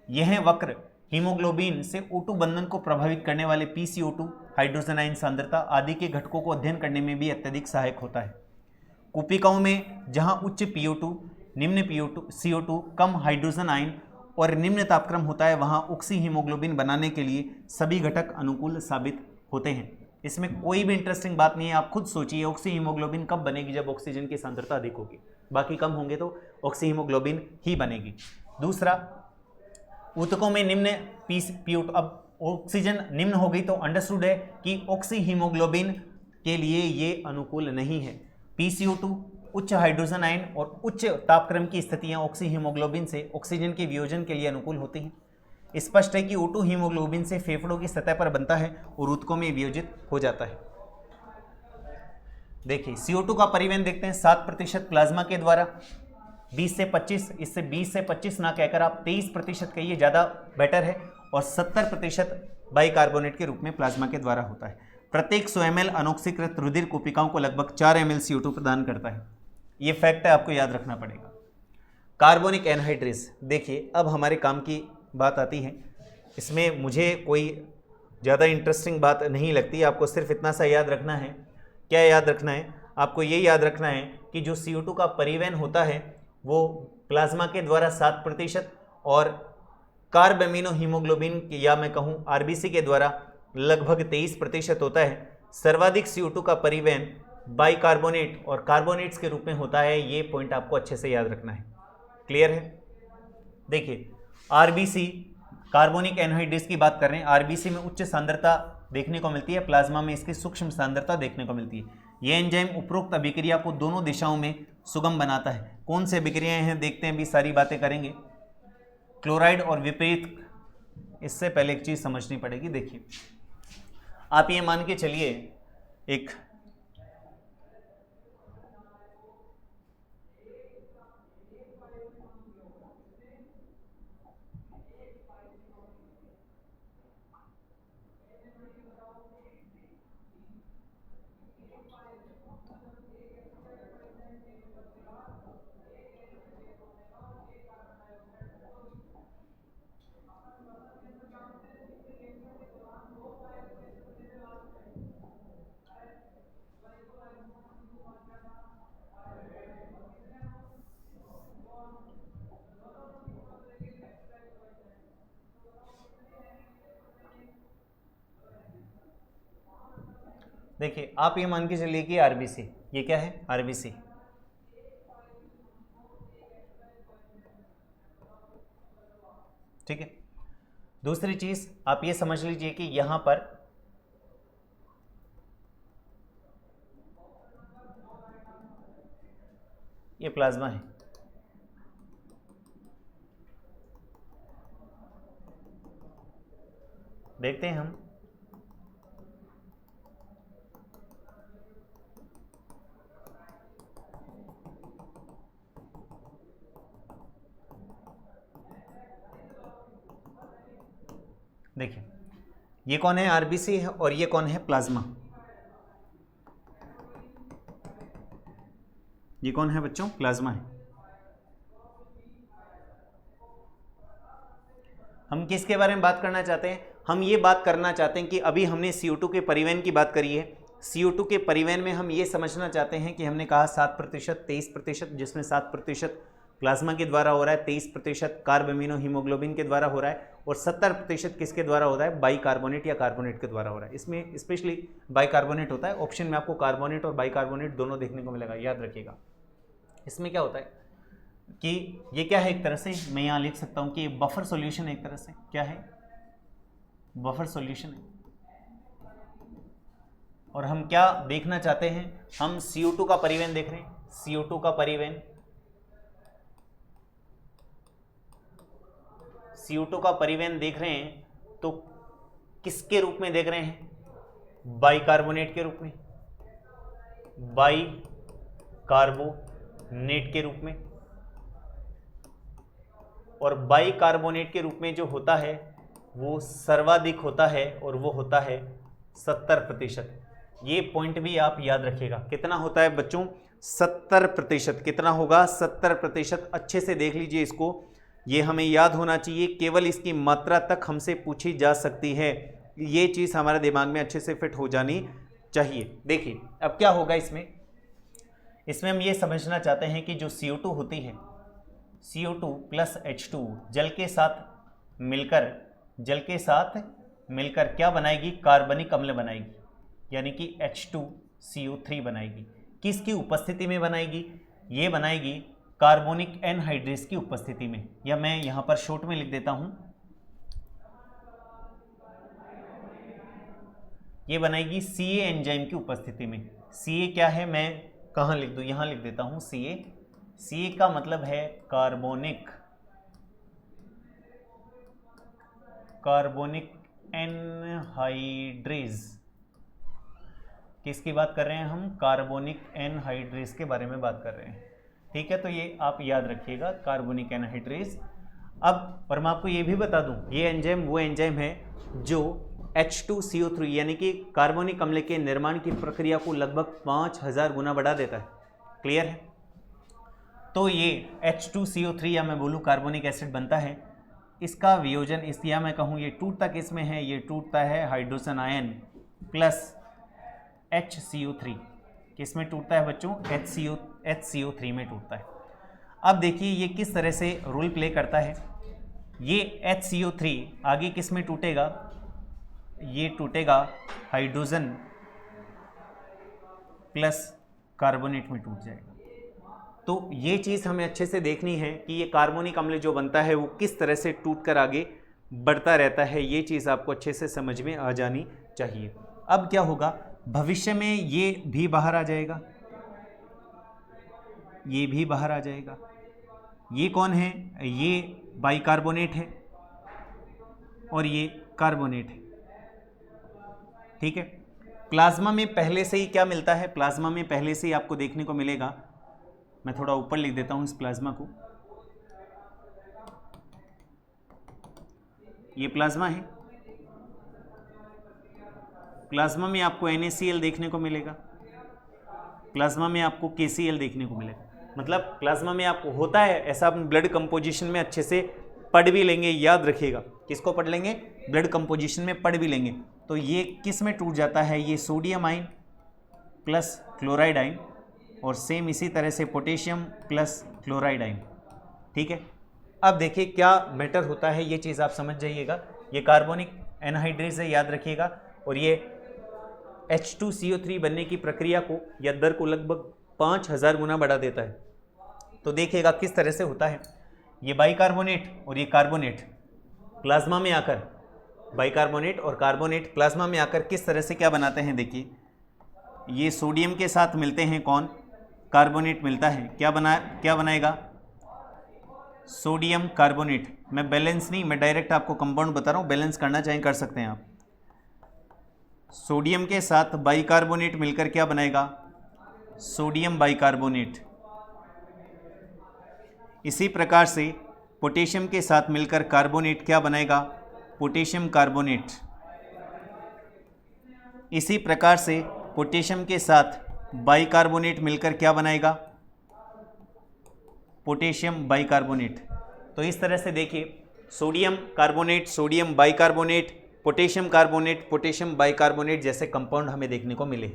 यह वक्र हीमोग्लोबिन से O2 बंधन को प्रभावित करने वाले PCO2, हाइड्रोजन आयन सांद्रता आदि के घटकों को अध्ययन करने में भी अत्यधिक सहायक होता है। कोशिकाओं में जहां उच्च PO2, निम्न CO2, कम हाइड्रोजन आयन और निम्न तापक्रम होता है, वहां ऑक्सी हीमोग्लोबिन बनाने के लिए सभी घटक अनुकूल साबित होते हैं। इसमें कोई भी इंटरेस्टिंग बात नहीं है, आप खुद सोचिए ऑक्सी हीमोग्लोबिन कब बनेगी? जब ऑक्सीजन की सांद्रता अधिक होगी, बाकी कम होंगे तो ऑक्सी हीमोग्लोबिन ही बनेगी। दूसरा, ऊतकों में निम्न PO2, अब ऑक्सीजन निम्न हो गई तो अंडरस्टूड है कि ऑक्सी हीमोग्लोबिन के लिए ये अनुकूल नहीं है। PCO2, उच्च हाइड्रोजन आयन और उच्च तापक्रम की स्थितियां ऑक्सी हीमोग्लोबिन से ऑक्सीजन के वियोजन के लिए अनुकूल होती हैं। स्पष्ट है कि O2 हीमोग्लोबिन से फेफड़ों की सतह पर बनता है और ऊतकों में वियोजित हो जाता है। देखिए CO2 का परिवहन देखते हैं, 7% प्लाज्मा के द्वारा, 20 से 25, इससे 20 से 25 ना कहकर आप 23% कहिए, ज़्यादा बेटर है, और 70% बाइकार्बोनेट के रूप में प्लाज्मा के द्वारा होता है। प्रत्येक 100 ml अनॉक्सीकृत रुधिर कोशिकाओं को लगभग 4 ml CO2 प्रदान करता है। ये फैक्ट है, आपको याद रखना पड़ेगा। कार्बोनिक एनहाइड्रेस, देखिए अब हमारे काम की बात आती है। इसमें मुझे कोई ज़्यादा इंटरेस्टिंग बात नहीं लगती, आपको सिर्फ इतना सा याद रखना है। क्या याद रखना है? आपको ये याद रखना है कि जो CO2 का परिवहन होता है वो प्लाज्मा के द्वारा 7% और कार्ब एमिनो हीमोग्लोबिन या मैं कहूँ RBC के द्वारा लगभग 23% होता है। सर्वाधिक CO2 का परिवहन बाइकार्बोनेट और कार्बोनेट्स के रूप में होता है। ये पॉइंट आपको अच्छे से याद रखना है। क्लियर है? देखिए RBC, कार्बोनिक एनहाइड्रेस की बात कर रहे हैं। RBC में उच्च सांद्रता देखने को मिलती है, प्लाज्मा में इसकी सूक्ष्म सांद्रता देखने को मिलती है। यह एंजाइम उपरोक्त अभिक्रिया को दोनों दिशाओं में सुगम बनाता है। कौन से अभिक्रियाएं हैं देखते हैं, भी सारी बातें करेंगे। क्लोराइड और विपरीत, इससे पहले एक चीज़ समझनी पड़ेगी। देखिए आप ये मान के चलिए, एक देखिए आप ये मान के चलिए कि आरबीसी, ये क्या है आरबीसी, ठीक है। दूसरी चीज आप ये समझ लीजिए कि यहां पर ये प्लाज्मा है, देखते हैं हम। देखिए ये कौन है आरबीसी है और ये कौन है प्लाज्मा, ये कौन है बच्चों प्लाज्मा है। हम किसके बारे में बात करना चाहते हैं, हम ये बात करना चाहते हैं कि अभी हमने CO2 के परिवहन की बात करी है। CO2 के परिवहन में हम ये समझना चाहते हैं कि हमने कहा 7%, 23%, जिसमें 7% प्लाज्मा के द्वारा हो रहा है, 23% कार्ब अमीनो हीमोग्लोबिन के द्वारा हो रहा है और 70% किसके द्वारा हो रहा है, बाइकार्बोनेट या कार्बोनेट के द्वारा हो रहा है। इसमें स्पेशली बाइकार्बोनेट होता है। ऑप्शन में आपको कार्बोनेट और बाइकार्बोनेट दोनों देखने को मिलेगा, याद रखिएगा। इसमें क्या होता है कि ये क्या है, एक तरह से मैं यहाँ लिख सकता हूँ कि ये बफर सॉल्यूशन, एक तरह से क्या है बफर सॉल्यूशन है। और हम क्या देखना चाहते हैं, हम CO2 का परिवहन देख रहे हैं, CO2 का परिवहन, CO2 का परिवहन देख रहे हैं तो किसके रूप में देख रहे हैं, बाइकार्बोनेट के रूप में, बाइकार्बोनेट के रूप में। और बाइकार्बोनेट के रूप में जो होता है वो सर्वाधिक होता है और वो होता है 70%। ये पॉइंट भी आप याद रखिएगा, कितना होता है बच्चों 70%। कितना होगा 70%। अच्छे से देख लीजिए इसको, ये हमें याद होना चाहिए, केवल इसकी मात्रा तक हमसे पूछी जा सकती है। ये चीज़ हमारे दिमाग में अच्छे से फिट हो जानी चाहिए। देखिए अब क्या होगा इसमें हम ये समझना चाहते हैं कि जो CO2 होती है, CO2 प्लस H2 जल के साथ मिलकर क्या बनाएगी, कार्बनिक अम्ल बनाएगी, यानी कि H2CO3 बनाएगी। किसकी उपस्थिति में बनाएगी, ये बनाएगी कार्बोनिक एनहाइड्रेस की उपस्थिति में, या मैं यहां पर शॉर्ट में लिख देता हूं, ये बनाएगी CA एंजाइम की उपस्थिति में। CA क्या है, मैं कहां लिख दूं, यहां लिख देता हूं CA का मतलब है कार्बोनिक एनहाइड्रेज। किसकी बात कर रहे हैं हम, कार्बोनिक एनहाइड्रेज के बारे में बात कर रहे हैं, ठीक है। तो ये आप याद रखिएगा कार्बोनिक एनहाइड्रेज। अब और मैं आपको ये भी बता दूं, ये एंजाइम वो एंजाइम है जो H2CO3 यानी कि कार्बनिक अम्ल के निर्माण की प्रक्रिया को लगभग 5000 गुना बढ़ा देता है। क्लियर है। तो ये H2CO3 या मैं बोलूँ कार्बोनिक एसिड बनता है, इसका वियोजन इस, या मैं कहूँ ये टूटता किस में है, ये टूटता है हाइड्रोजन आयन प्लस HCO3। किस में टूटता है बच्चों, HCO3 में टूटता है। अब देखिए ये किस तरह से रोल प्ले करता है। ये HCO3 आगे किस में टूटेगा, ये टूटेगा हाइड्रोजन प्लस कार्बोनेट में टूट जाएगा। तो ये चीज़ हमें अच्छे से देखनी है कि ये कार्बोनिक अम्ल जो बनता है वो किस तरह से टूटकर आगे बढ़ता रहता है। ये चीज़ आपको अच्छे से समझ में आ जानी चाहिए। अब क्या होगा, भविष्य में ये भी बाहर आ जाएगा, ये भी बाहर आ जाएगा। ये कौन है, ये बाइकार्बोनेट है और ये कार्बोनेट है, ठीक है। प्लाज्मा में पहले से ही क्या मिलता है, प्लाज्मा में पहले से ही आपको देखने को मिलेगा, मैं थोड़ा ऊपर लिख देता हूं इस प्लाज्मा को, ये प्लाज्मा है। प्लाज्मा में आपको NaCl देखने को मिलेगा, प्लाज्मा में आपको KCl देखने को मिलेगा। मतलब प्लाज्मा में आपको होता है ऐसा, आप ब्लड कंपोजिशन में अच्छे से पढ़ भी लेंगे, याद रखिएगा। किसको पढ़ लेंगे, ब्लड कंपोजिशन में पढ़ भी लेंगे। तो ये किस में टूट जाता है, ये sodium ion plus chloride ion, और सेम इसी तरह से पोटेशियम प्लस क्लोराइड आयन, ठीक है। अब देखिए क्या मैटर होता है, ये चीज़ आप समझ जाइएगा। ये कार्बोनिक एनहाइड्रेज है, याद रखिएगा, और ये H2CO3 बनने की प्रक्रिया को या दर को लगभग 5000 गुना बढ़ा देता है। तो देखिएगा किस तरह से होता है। ये बाइकार्बोनेट और ये कार्बोनेट प्लाज्मा में आकर, बाइकार्बोनेट और कार्बोनेट प्लाज्मा में आकर किस तरह से क्या बनाते हैं। देखिए ये सोडियम के साथ मिलते हैं, कौन, कार्बोनेट मिलता है, क्या बनाएगा, सोडियम कार्बोनेट। मैं बैलेंस नहीं, मैं डायरेक्ट आपको कंपाउंड बता रहा हूँ, बैलेंस करना चाहें कर सकते हैं आप। सोडियम के साथ बाइकार्बोनेट मिलकर क्या बनाएगा, सोडियम बाइकार्बोनेट। इसी प्रकार से पोटेशियम के साथ मिलकर कार्बोनेट क्या बनाएगा, पोटेशियम कार्बोनेट। इसी प्रकार से पोटेशियम के साथ बाइकार्बोनेट मिलकर क्या बनाएगा, पोटेशियम बाइकार्बोनेट। तो इस तरह से देखिए sodium carbonate, sodium bicarbonate, potassium carbonate, potassium bicarbonate जैसे कंपाउंड हमें देखने को मिले।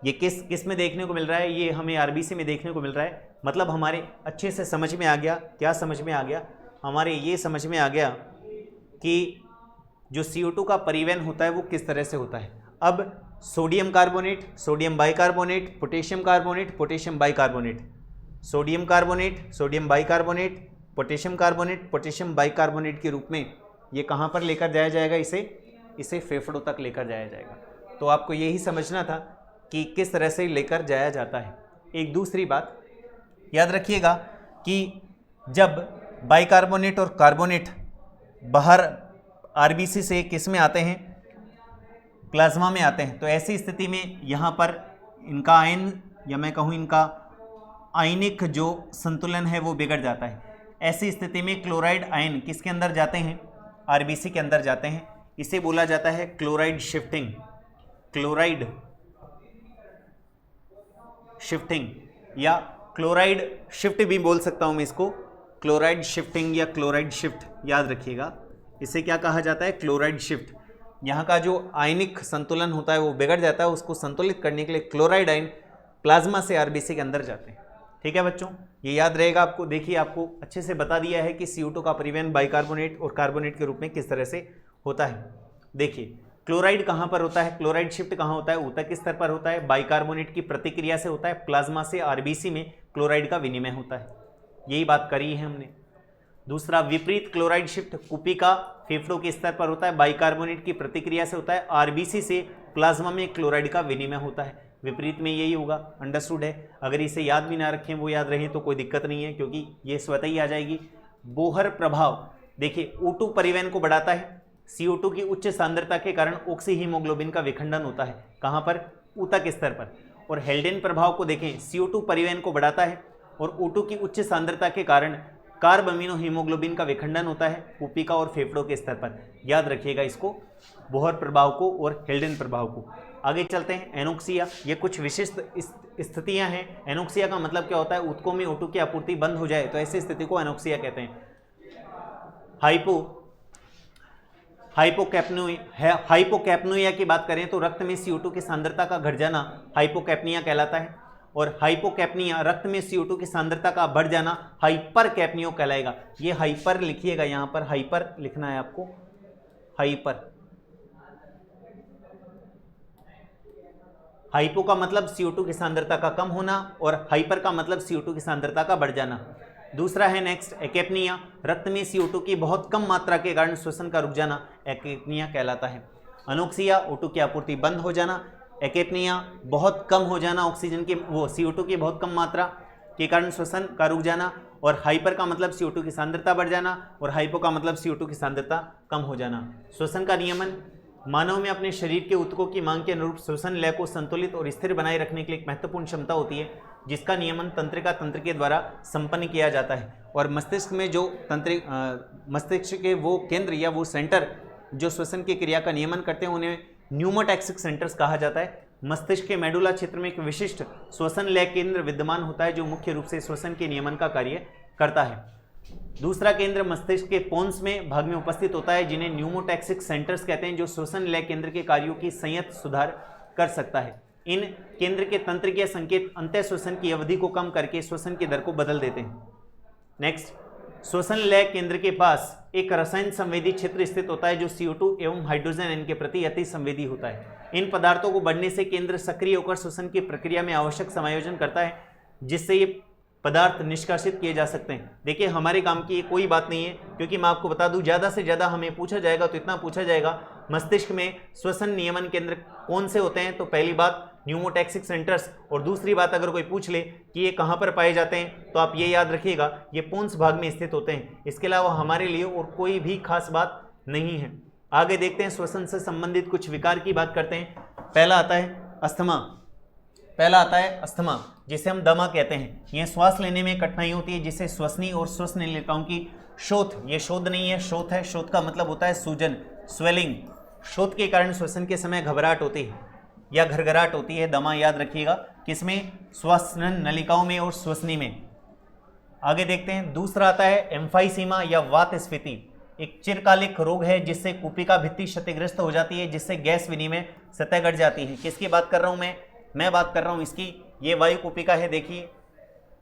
ये किस में देखने को मिल रहा है, ये हमें आरबीसी में देखने को मिल रहा है। मतलब हमारे अच्छे से समझ में आ गया, क्या समझ में आ गया, हमारे ये समझ में आ गया कि जो CO2 का परिवहन होता है वो किस तरह से होता है। अब sodium carbonate, sodium bicarbonate, potassium carbonate, potassium bicarbonate, sodium carbonate, sodium bicarbonate, potassium carbonate, potassium bicarbonate के रूप में ये कहाँ पर लेकर जाया जाएगा, इसे फेफड़ों तक लेकर जाया जाएगा। तो आपको यही समझना था कि किस तरह से लेकर जाया जाता है। एक दूसरी बात याद रखिएगा कि जब बाइकार्बोनेट और कार्बोनेट बाहर आरबीसी से किस में आते हैं, प्लाज्मा में आते हैं, तो ऐसी स्थिति में यहाँ पर इनका आयन या मैं कहूँ इनका आयनिक जो संतुलन है वो बिगड़ जाता है। ऐसी स्थिति में क्लोराइड आयन किसके अंदर जाते हैं, आरबीसी के अंदर जाते हैं। इसे बोला जाता है क्लोराइड शिफ्टिंग, क्लोराइड शिफ्टिंग या क्लोराइड शिफ्ट भी बोल सकता हूँ मैं इसको, क्लोराइड शिफ्टिंग या क्लोराइड शिफ्ट। याद रखिएगा इसे क्या कहा जाता है, क्लोराइड शिफ्ट। यहाँ का जो आयनिक संतुलन होता है वो बिगड़ जाता है, उसको संतुलित करने के लिए क्लोराइड आयन प्लाज्मा से आरबीसी के अंदर जाते हैं। ठीक है बच्चों, ये याद रहेगा आपको। देखिए आपको अच्छे से बता दिया है कि CO2 का परिवहन बाइकार्बोनेट और कार्बोनेट के रूप में किस तरह से होता है। देखिए क्लोराइड कहाँ पर होता है, क्लोराइड शिफ्ट कहाँ होता है, ऊतक स्तर पर होता है, बाइकार्बोनेट की प्रतिक्रिया से होता है, प्लाज्मा से आरबीसी में क्लोराइड का विनिमय होता है। यही बात करी है हमने। दूसरा विपरीत क्लोराइड शिफ्ट कुपिका फेफड़ों के स्तर पर होता है, बाइकार्बोनेट की प्रतिक्रिया से होता है, आरबीसी से प्लाज्मा में क्लोराइड का विनिमय होता है। विपरीत में यही होगा, अंडरस्टूड है। अगर इसे याद भी ना रखें, वो याद रहें तो कोई दिक्कत नहीं है, क्योंकि ये स्वतः ही आ जाएगी। बोहर प्रभाव, देखिए O2 परिवहन को बढ़ाता है, CO2 की उच्च सांद्रता के कारण ऑक्सी हीमोग्लोबिन का विखंडन होता है, कहाँ पर, ऊतक स्तर पर। और हेल्डेन प्रभाव को देखें, CO2 परिवहन को बढ़ाता है और O2 की उच्च सांद्रता के कारण कार्ब अमीनो हीमोग्लोबिन का विखंडन होता है कुपिका और फेफड़ों के स्तर पर। याद रखिएगा इसको, बोहर प्रभाव को और हेल्डेन प्रभाव को। आगे चलते हैं, एनोक्सिया। ये कुछ विशिष्ट स्थितियां हैं। एनोक्सिया का मतलब क्या होता है, ऊतकों में O2 की आपूर्ति बंद हो जाए तो ऐसी स्थिति को एनोक्सिया कहते हैं। हाइपोकैप्नुया की बात करें तो रक्त में CO2 की सांद्रता का घट जाना हाइपोकैप्निया कहलाता है, और हाइपोकैप्निया रक्त में CO2 की सांद्रता का बढ़ जाना हाइपरकैप्निया कहलाएगा। ये हाइपर लिखिएगा, यहाँ पर हाइपर लिखना है आपको, हाइपर। हाइपो का मतलब CO2 की सांद्रता का कम होना और हाइपर का मतलब CO2 की सांद्रता का बढ़ जाना। दूसरा है नेक्स्ट एकैप्निया, रक्त में CO2 की बहुत कम मात्रा के कारण श्वसन का रुक जाना एकैप्निया कहलाता है। अनोक्सिया O2 की आपूर्ति बंद हो जाना, एकैप्निया बहुत कम हो जाना, ऑक्सीजन की CO2 की बहुत कम मात्रा के कारण श्वसन का रुक जाना, और हाइपर का मतलब CO2 की सांद्रता बढ़ जाना और हाइपो का मतलब CO2 की सांद्रता कम हो जाना। श्वसन का नियमन, मानव में अपने शरीर के ऊतकों की मांग के अनुरूप श्वसन लय को संतुलित और स्थिर बनाए रखने के लिए एक महत्वपूर्ण क्षमता होती है, जिसका नियमन तंत्रिका तंत्र के द्वारा संपन्न किया जाता है। और मस्तिष्क में जो मस्तिष्क के वो केंद्र या वो सेंटर जो श्वसन की क्रिया का नियमन करते हैं उन्हें न्यूमोटैक्सिक सेंटर्स कहा जाता है। मस्तिष्क के मेडुला क्षेत्र में एक विशिष्ट श्वसन लय केंद्र विद्यमान होता है जो मुख्य रूप से श्वसन के नियमन का कार्य करता है। दूसरा केंद्र मस्तिष्क के पोन्स में भाग में उपस्थित होता है, जिन्हें न्यूमोटैक्सिक सेंटर्स कहते हैं, जो श्वसन लय केंद्र के कार्यों की संयत सुधार कर सकता है। इन केंद्र के तंत्रिकीय संकेत अंतः श्वसन की अवधि को कम करके श्वसन की दर को बदल देते हैं। नेक्स्ट, श्वसन लय केंद्र के पास एक रसायन संवेदी क्षेत्र स्थित होता है जो CO2 एवं हाइड्रोजन आयन के प्रति अति संवेदी होता है। इन पदार्थों को बढ़ने से केंद्र सक्रिय होकर श्वसन की प्रक्रिया में आवश्यक समायोजन करता है जिससे ये पदार्थ निष्कासित किए जा सकते हैं। देखिए हमारे काम की ये कोई बात नहीं है, क्योंकि मैं आपको बता दूं ज़्यादा से ज़्यादा हमें पूछा जाएगा तो इतना पूछा जाएगा मस्तिष्क में श्वसन नियमन केंद्र कौन से होते हैं। तो पहली बात न्यूमोटैक्सिक सेंटर्स, और दूसरी बात अगर कोई पूछ ले कि ये कहाँ पर पाए जाते हैं तो आप ये याद रखिएगा ये पोन्स भाग में स्थित होते हैं। इसके अलावा हमारे लिए और कोई भी खास बात नहीं है। आगे देखते हैं श्वसन से संबंधित कुछ विकार की बात करते हैं। पहला आता है अस्थमा, जिसे हम दमा कहते हैं। यह श्वास लेने में कठिनाई होती है जिससे श्वसनी और श्वसन नलिकाओं की शोथ, ये शोध नहीं है शोथ है, शोथ का मतलब होता है सूजन, स्वेलिंग। शोथ के कारण श्वसन के समय घबराहट होती है या घरघराहट होती है। दमा याद रखिएगा किसमें, श्वसन नलिकाओं में और श्वसनी में। आगे देखते हैं दूसरा आता है एम्फाइसीमा या वात स्फीति। एक चिरकालिक रोग है जिससे कुपिका भित्ति क्षतिग्रस्त हो जाती है जिससे गैस विनिमय सतह घट जाती है। किसकी बात कर रहा हूं मैं बात कर रहा हूं इसकी, ये वायु कुपिका है। देखिए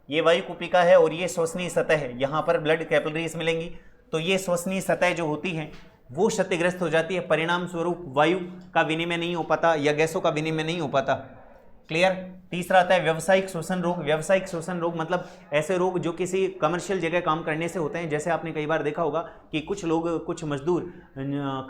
ये वायु कुपिका है और ये श्वसनीय सतह है, यहाँ पर ब्लड कैपिलरीज मिलेंगी। तो ये श्वसनीय सतह जो होती है वो क्षतिग्रस्त हो जाती है, परिणाम स्वरूप वायु का विनिमय नहीं हो पाता या गैसों का विनिमय नहीं हो पाता। क्लियर। तीसरा आता है व्यावसायिक श्वसन रोग। व्यावसायिक श्वसन रोग मतलब ऐसे रोग जो किसी कमर्शियल जगह काम करने से होते हैं। जैसे आपने कई बार देखा होगा कि कुछ लोग, कुछ मजदूर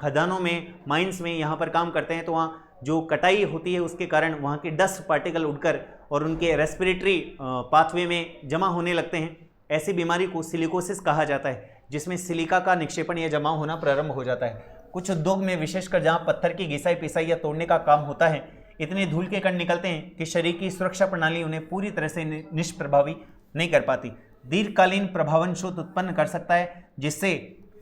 खदानों में, माइंस में यहाँ पर काम करते हैं, तो वहाँ जो कटाई होती है उसके कारण वहाँ के डस्ट पार्टिकल उड़कर और उनके रेस्पिरेटरी पाथवे में जमा होने लगते हैं। ऐसी बीमारी को सिलिकोसिस कहा जाता है, जिसमें सिलिका का निक्षेपण या जमा होना प्रारंभ हो जाता है। कुछ उद्योग में विशेषकर जहाँ पत्थर की घिसाई पिसाई या तोड़ने का काम होता है, इतने धूल के कण निकलते हैं कि शरीर की सुरक्षा प्रणाली उन्हें पूरी तरह से निष्प्रभावी नहीं कर पाती। दीर्घकालीन प्रभावन शोथ उत्पन्न कर सकता है जिससे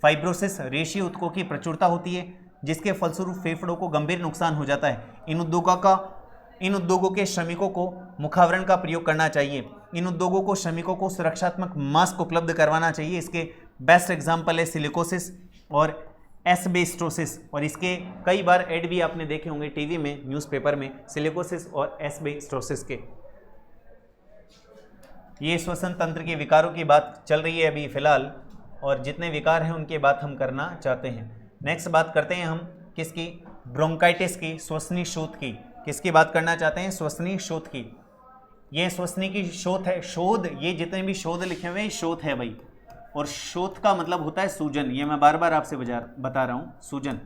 फाइब्रोसिस, रेशीय ऊतकों की प्रचुरता होती है जिसके फलस्वरूप फेफड़ों को गंभीर नुकसान हो जाता है। इन उद्योगों के श्रमिकों को मुखावरण का प्रयोग करना चाहिए। इन उद्योगों को श्रमिकों को सुरक्षात्मक मास्क उपलब्ध करवाना चाहिए। इसके बेस्ट एग्जाम्पल है सिलिकोसिस और एस्बेस्टोसिस, और इसके कई बार ऐड भी आपने देखे होंगे टीवी में, न्यूज़पेपर में, सिलिकोसिस और एस्बेस्टोसिस के। ये श्वसन तंत्र के विकारों की बात चल रही है अभी फिलहाल, और जितने विकार हैं उनकी बात हम करना चाहते हैं। नेक्स्ट बात करते हैं हम किसकी, ब्रोंकाइटिस की, श्वसनी शोथ की। किसकी बात करना चाहते हैं, श्वसनी शोथ की। ये श्वसनी की शोथ है, शोध, ये जितने भी शोध लिखे हुए हैं शोथ है भाई, और शोथ का मतलब होता है सूजन। ये मैं बार बार आपसे बता रहा हूँ, सूजन,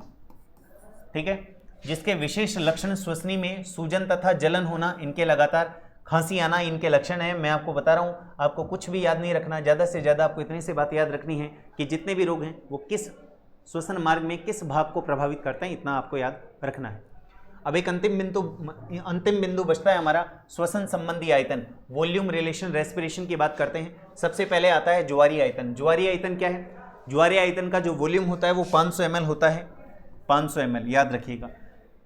ठीक है। जिसके विशेष लक्षण श्वसनी में सूजन तथा जलन होना, इनके लगातार खांसी आना इनके लक्षण है। मैं आपको बता रहा हूँ, आपको कुछ भी याद नहीं रखना, ज़्यादा से ज़्यादा आपको इतनी सी बात याद रखनी है कि जितने भी रोग हैं वो किस श्वसन मार्ग में किस भाग को प्रभावित करते हैं, इतना आपको याद रखना है। अब एक अंतिम बिंदु बचता है हमारा श्वसन संबंधी आयतन, वॉल्यूम रिलेशन रेस्पिरेशन की बात करते हैं। सबसे पहले आता है ज्वारीय आयतन। ज्वारीय आयतन क्या है, ज्वारीय आयतन का जो वॉल्यूम होता है वो 500 ml होता है, 500 ml याद रखिएगा।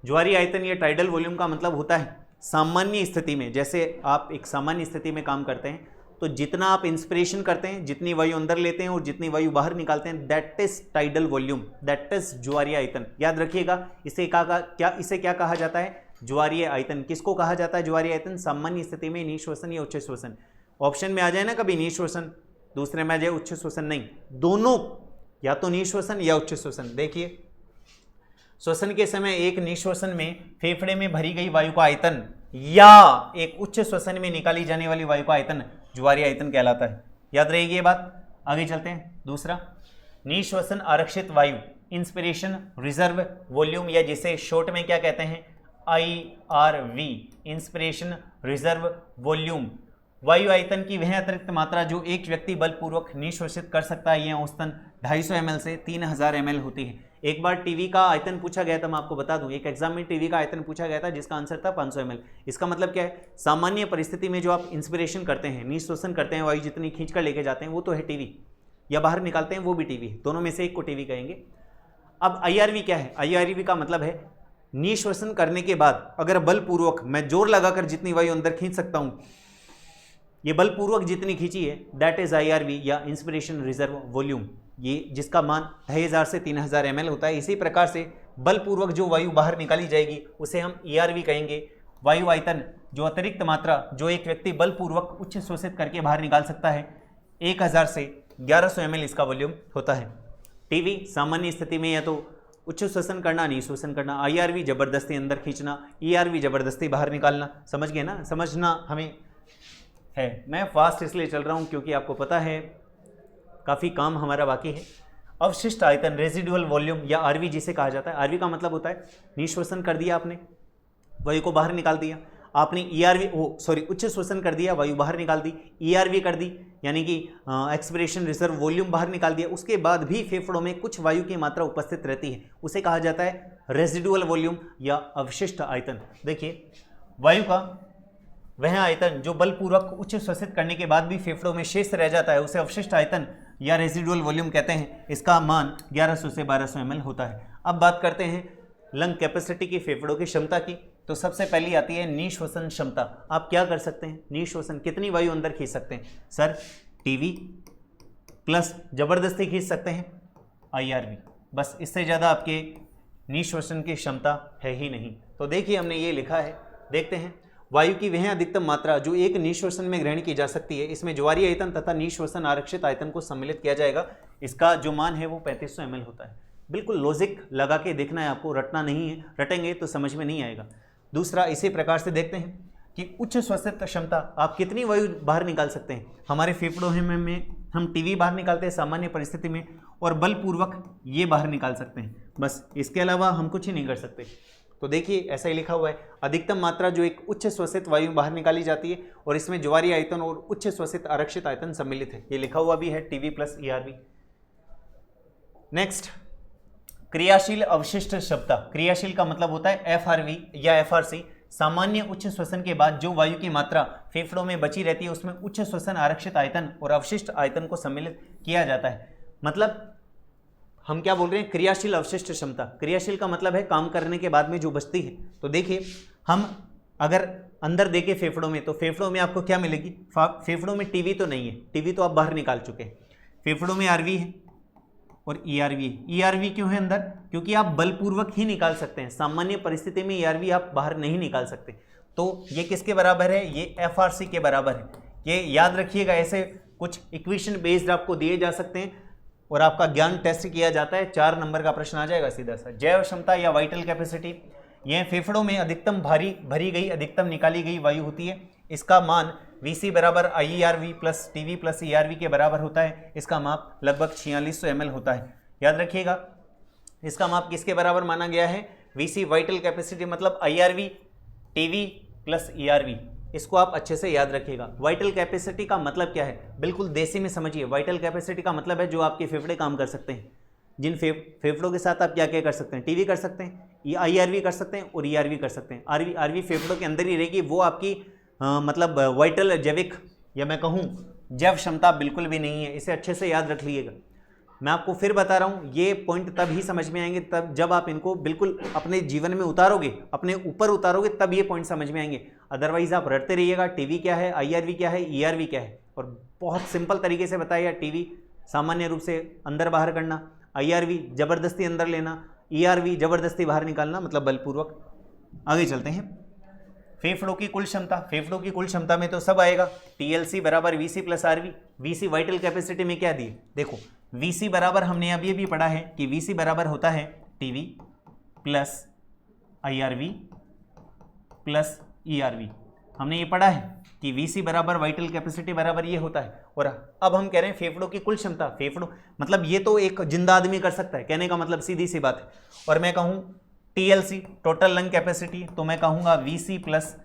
ज्वारीय आयतन ये टाइडल वॉल्यूम का मतलब होता है सामान्य स्थिति में, जैसे आप एक सामान्य स्थिति में काम करते हैं तो जितना आप इंस्पिरेशन करते हैं, जितनी वायु अंदर लेते हैं और जितनी वायु बाहर निकालते हैं, that is tidal volume, that is ज्वारीय आयतन। याद रखिएगा इसे क्या कहा जाता है, ज्वारीय आयतन। किसको कहा जाता है ज्वारीय आयतन, सामान्य स्थिति में निश्वसन या उच्च श्वसन। ऑप्शन में आ जाए ना कभी निश्वसन, दूसरे में आ जाए उच्च श्वसन, नहीं, दोनों, या तो निश्वसन या उच्च श्वसन। देखिए श्वसन के समय एक निश्वसन में फेफड़े में भरी गई वायु का आयतन या एक उच्च श्वसन में निकाली जाने वाली वायु का आयतन ज्वारीय आयतन कहलाता है। याद रहेगी ये बात। आगे चलते हैं। दूसरा, निश्वसन आरक्षित वायु, इंस्पिरेशन रिजर्व वॉल्यूम, या जिसे शॉर्ट में क्या कहते हैं, IRV, इंस्पिरेशन रिजर्व वॉल्यूम। वायु आयतन की वह अतिरिक्त मात्रा जो एक व्यक्ति बलपूर्वक निश्वसित कर सकता है, यह औसतन 250 ml से 3000 ml होती है। एक बार टीवी का आयतन पूछा गया था, मैं आपको बता दूं, एक एग्जाम में टीवी का आयतन पूछा गया था जिसका आंसर था 500 ml। इसका मतलब क्या है, सामान्य परिस्थिति में जो आप इंस्पिरेशन करते हैं, निश्वसन करते हैं, वायु जितनी खींच कर लेके जाते हैं वो तो है टीवी, या बाहर निकालते हैं वो भी टीवी है, दोनों में से एक को टीवी कहेंगे। अब IRV क्या है, IRV का मतलब है निश्वसन करने के बाद अगर बलपूर्वक मैं जोर लगाकर जितनी वायु अंदर खींच सकता हूं, ये बलपूर्वक जितनी खींची है, दैट इज IRV या इंस्पिरेशन रिजर्व वॉल्यूम, ये जिसका मान 2500 से 3000 ml होता है। इसी प्रकार से बलपूर्वक जो वायु बाहर निकाली जाएगी उसे हम ERV कहेंगे। वायु आयतन जो अतिरिक्त मात्रा जो एक व्यक्ति बलपूर्वक उच्च श्वसित करके बाहर निकाल सकता है, 1000 से 1100 ml इसका वॉल्यूम होता है। टीवी सामान्य स्थिति में या तो उच्च श्वसन करना, निःश्वसन करना, IRV जबरदस्ती अंदर खींचना, ERV जबरदस्ती बाहर निकालना। समझ गए ना, समझना हमें है। मैं फास्ट इसलिए चल रहा हूँ क्योंकि आपको पता है काफ़ी काम हमारा बाकी है। अवशिष्ट आयतन, रेजिडुअल वॉल्यूम या RV जिसे कहा जाता है। RV का मतलब होता है निःश्वसन कर दिया आपने, वायु को बाहर निकाल दिया। आपने उच्च श्वसन कर दिया, वायु बाहर निकाल दी। ERV कर दी, यानी कि एक्सपिरेशन रिजर्व वॉल्यूम बाहर निकाल दिया। उसके बाद भी फेफड़ों में कुछ वायु की मात्रा उपस्थित रहती है, उसे कहा जाता है रेजिडुअल वॉल्यूम या अवशिष्ट आयतन। देखिए, वायु का वह आयतन जो बलपूर्वक उच्च श्वसित करने के बाद भी फेफड़ों में शेष रह जाता है, उसे अवशिष्ट आयतन या रेजिडुअल वॉल्यूम कहते हैं। इसका मान 1100 से 1200 ml होता है। अब बात करते हैं लंग कैपेसिटी की, फेफड़ों की क्षमता की। तो सबसे पहली आती है निःश्वसन क्षमता। आप क्या कर सकते हैं, निःश्वसन कितनी वायु अंदर खींच सकते हैं? सर, TV प्लस जबरदस्ती खींच सकते हैं IRV, बस। इससे ज़्यादा आपके निःश्वसन की क्षमता है ही नहीं। तो देखिए, हमने ये लिखा है, देखते हैं। वायु की वह अधिकतम मात्रा जो एक निःश्वसन में ग्रहण की जा सकती है, इसमें ज्वारीय आयतन तथा निःश्वसन आरक्षित आयतन को सम्मिलित किया जाएगा। इसका जो मान है वो 3500 ml होता है। बिल्कुल लॉजिक लगा के देखना है आपको, रटना नहीं है, रटेंगे तो समझ में नहीं आएगा। दूसरा, इसी प्रकार से देखते हैं कि उच्च श्वसित क्षमता, आप कितनी वायु बाहर निकाल सकते हैं। हमारे फेफड़ों में हम TV बाहर निकालते हैं सामान्य परिस्थिति में, और बलपूर्वक ये बाहर निकाल सकते हैं, बस। इसके अलावा हम कुछ ही नहीं कर सकते। तो देखिए, ऐसा ही लिखा हुआ है, अधिकतम मात्रा जो एक उच्च श्वसित वायु बाहर निकाली जाती है, और इसमें ज्वारीय आयतन और उच्च श्वसित आरक्षित आयतन सम्मिलित है। ये लिखा हुआ भी है, TV प्लस ERV। नेक्स्ट, क्रियाशील अवशिष्ट क्षमता। क्रियाशील का मतलब होता है FRV या FRC। सामान्य उच्च श्वसन के बाद जो वायु की मात्रा फेफड़ों में बची रहती है, उसमें उच्च श्वसन आरक्षित आयतन और अवशिष्ट आयतन को सम्मिलित किया जाता है। मतलब हम क्या बोल रहे हैं, क्रियाशील अवशिष्ट क्षमता। क्रियाशील का मतलब है काम करने के बाद में जो बचती है। तो देखिए, हम अगर अंदर देखें फेफड़ों में, तो फेफड़ों में आपको क्या मिलेगी? फेफड़ों में TV तो नहीं है, TV तो आप बाहर निकाल चुके हैं। फेफड़ों में RV है और ERV है। ERV क्यों है अंदर? क्योंकि आप बलपूर्वक ही निकाल सकते हैं। सामान्य परिस्थिति में ERV आप बाहर नहीं निकाल सकते। तो ये किसके बराबर है? ये FRC के बराबर है। ये याद रखिएगा, ऐसे कुछ इक्वेशन बेस्ड आपको दिए जा सकते हैं और आपका ज्ञान टेस्ट किया जाता है। 4 नंबर का प्रश्न आ जाएगा सीधा सा। जैव क्षमता या वाइटल कैपेसिटी, यह फेफड़ों में अधिकतम भरी गई अधिकतम निकाली गई वायु होती है। इसका मान VC बराबर IERV plus TV plus ERV के बराबर होता है। इसका माप लगभग 4600 ml होता है। याद रखिएगा, इसका माप किसके बराबर माना गया है? VC वाइटल कैपेसिटी मतलब IRV TV प्लस ERV। इसको आप अच्छे से याद रखिएगा। वाइटल कैपेसिटी का मतलब क्या है, बिल्कुल देसी में समझिए। वाइटल कैपेसिटी का मतलब है जो आपके फेफड़े काम कर सकते हैं, जिन फेफड़ों के साथ आप क्या क्या कर सकते हैं। TV कर सकते हैं, IRV कर सकते हैं और ERV कर सकते हैं। RV फेफड़ों के अंदर ही रहेगी, वो आपकी मतलब वाइटल जैविक या मैं कहूँ जैव क्षमता बिल्कुल भी नहीं है। इसे अच्छे से याद रख लीजिएगा। मैं आपको फिर बता रहा हूँ, ये पॉइंट तब ही समझ में आएंगे तब जब आप इनको बिल्कुल अपने जीवन में उतारोगे, अपने ऊपर उतारोगे, तब ये पॉइंट समझ में आएंगे। अदरवाइज आप रटते रहिएगा, TV क्या है, IRV क्या है, ERV क्या है। और बहुत सिंपल तरीके से बताइए, TV सामान्य रूप से अंदर बाहर करना, IRV जबरदस्ती अंदर लेना, ERV जबरदस्ती बाहर निकालना, मतलब बलपूर्वक। आगे चलते हैं। फेफड़ों की कुल क्षमता। फेफड़ों की कुल क्षमता में तो सब आएगा। TLC बराबर VC plus RV। VC vital capacity में क्या दिए, देखो VC बराबर हमने अभी भी पढ़ा है कि VC बराबर होता है TV plus IRV plus ERV। हमने ये पढ़ा है कि VC बराबर वाइटल कैपेसिटी बराबर ये होता है। और अब हम कह रहे हैं फेफड़ों की कुल क्षमता। फेफड़ों मतलब ये तो एक जिंदा आदमी कर सकता है, कहने का मतलब सीधी सी बात है। और मैं कहूँ TLC टोटल लंग कैपेसिटी, तो मैं कहूँगा VC प्लस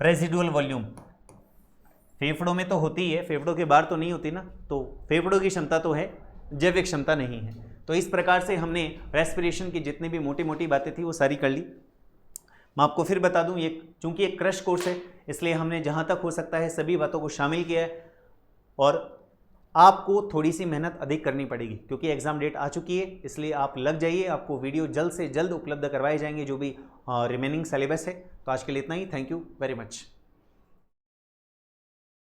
रेजिडुअल वॉल्यूम। फेफड़ों में तो होती है, फेफड़ों के बाहर तो नहीं होती ना, तो फेफड़ों की क्षमता तो है, जैविक क्षमता नहीं है। तो इस प्रकार से हमने रेस्पिरेशन की जितनी भी मोटी मोटी बातें थी वो सारी कर ली। मैं आपको फिर बता दूं, ये चूंकि एक क्रश कोर्स है, इसलिए हमने जहां तक हो सकता है सभी बातों को शामिल किया है। और आपको थोड़ी सी मेहनत अधिक करनी पड़ेगी क्योंकि एग्ज़ाम डेट आ चुकी है, इसलिए आप लग जाइए। आपको वीडियो जल्द से जल्द उपलब्ध करवाए जाएंगे, जो भी रिमेनिंग सिलेबस है। तो आज के लिए इतना ही। Thank you very much.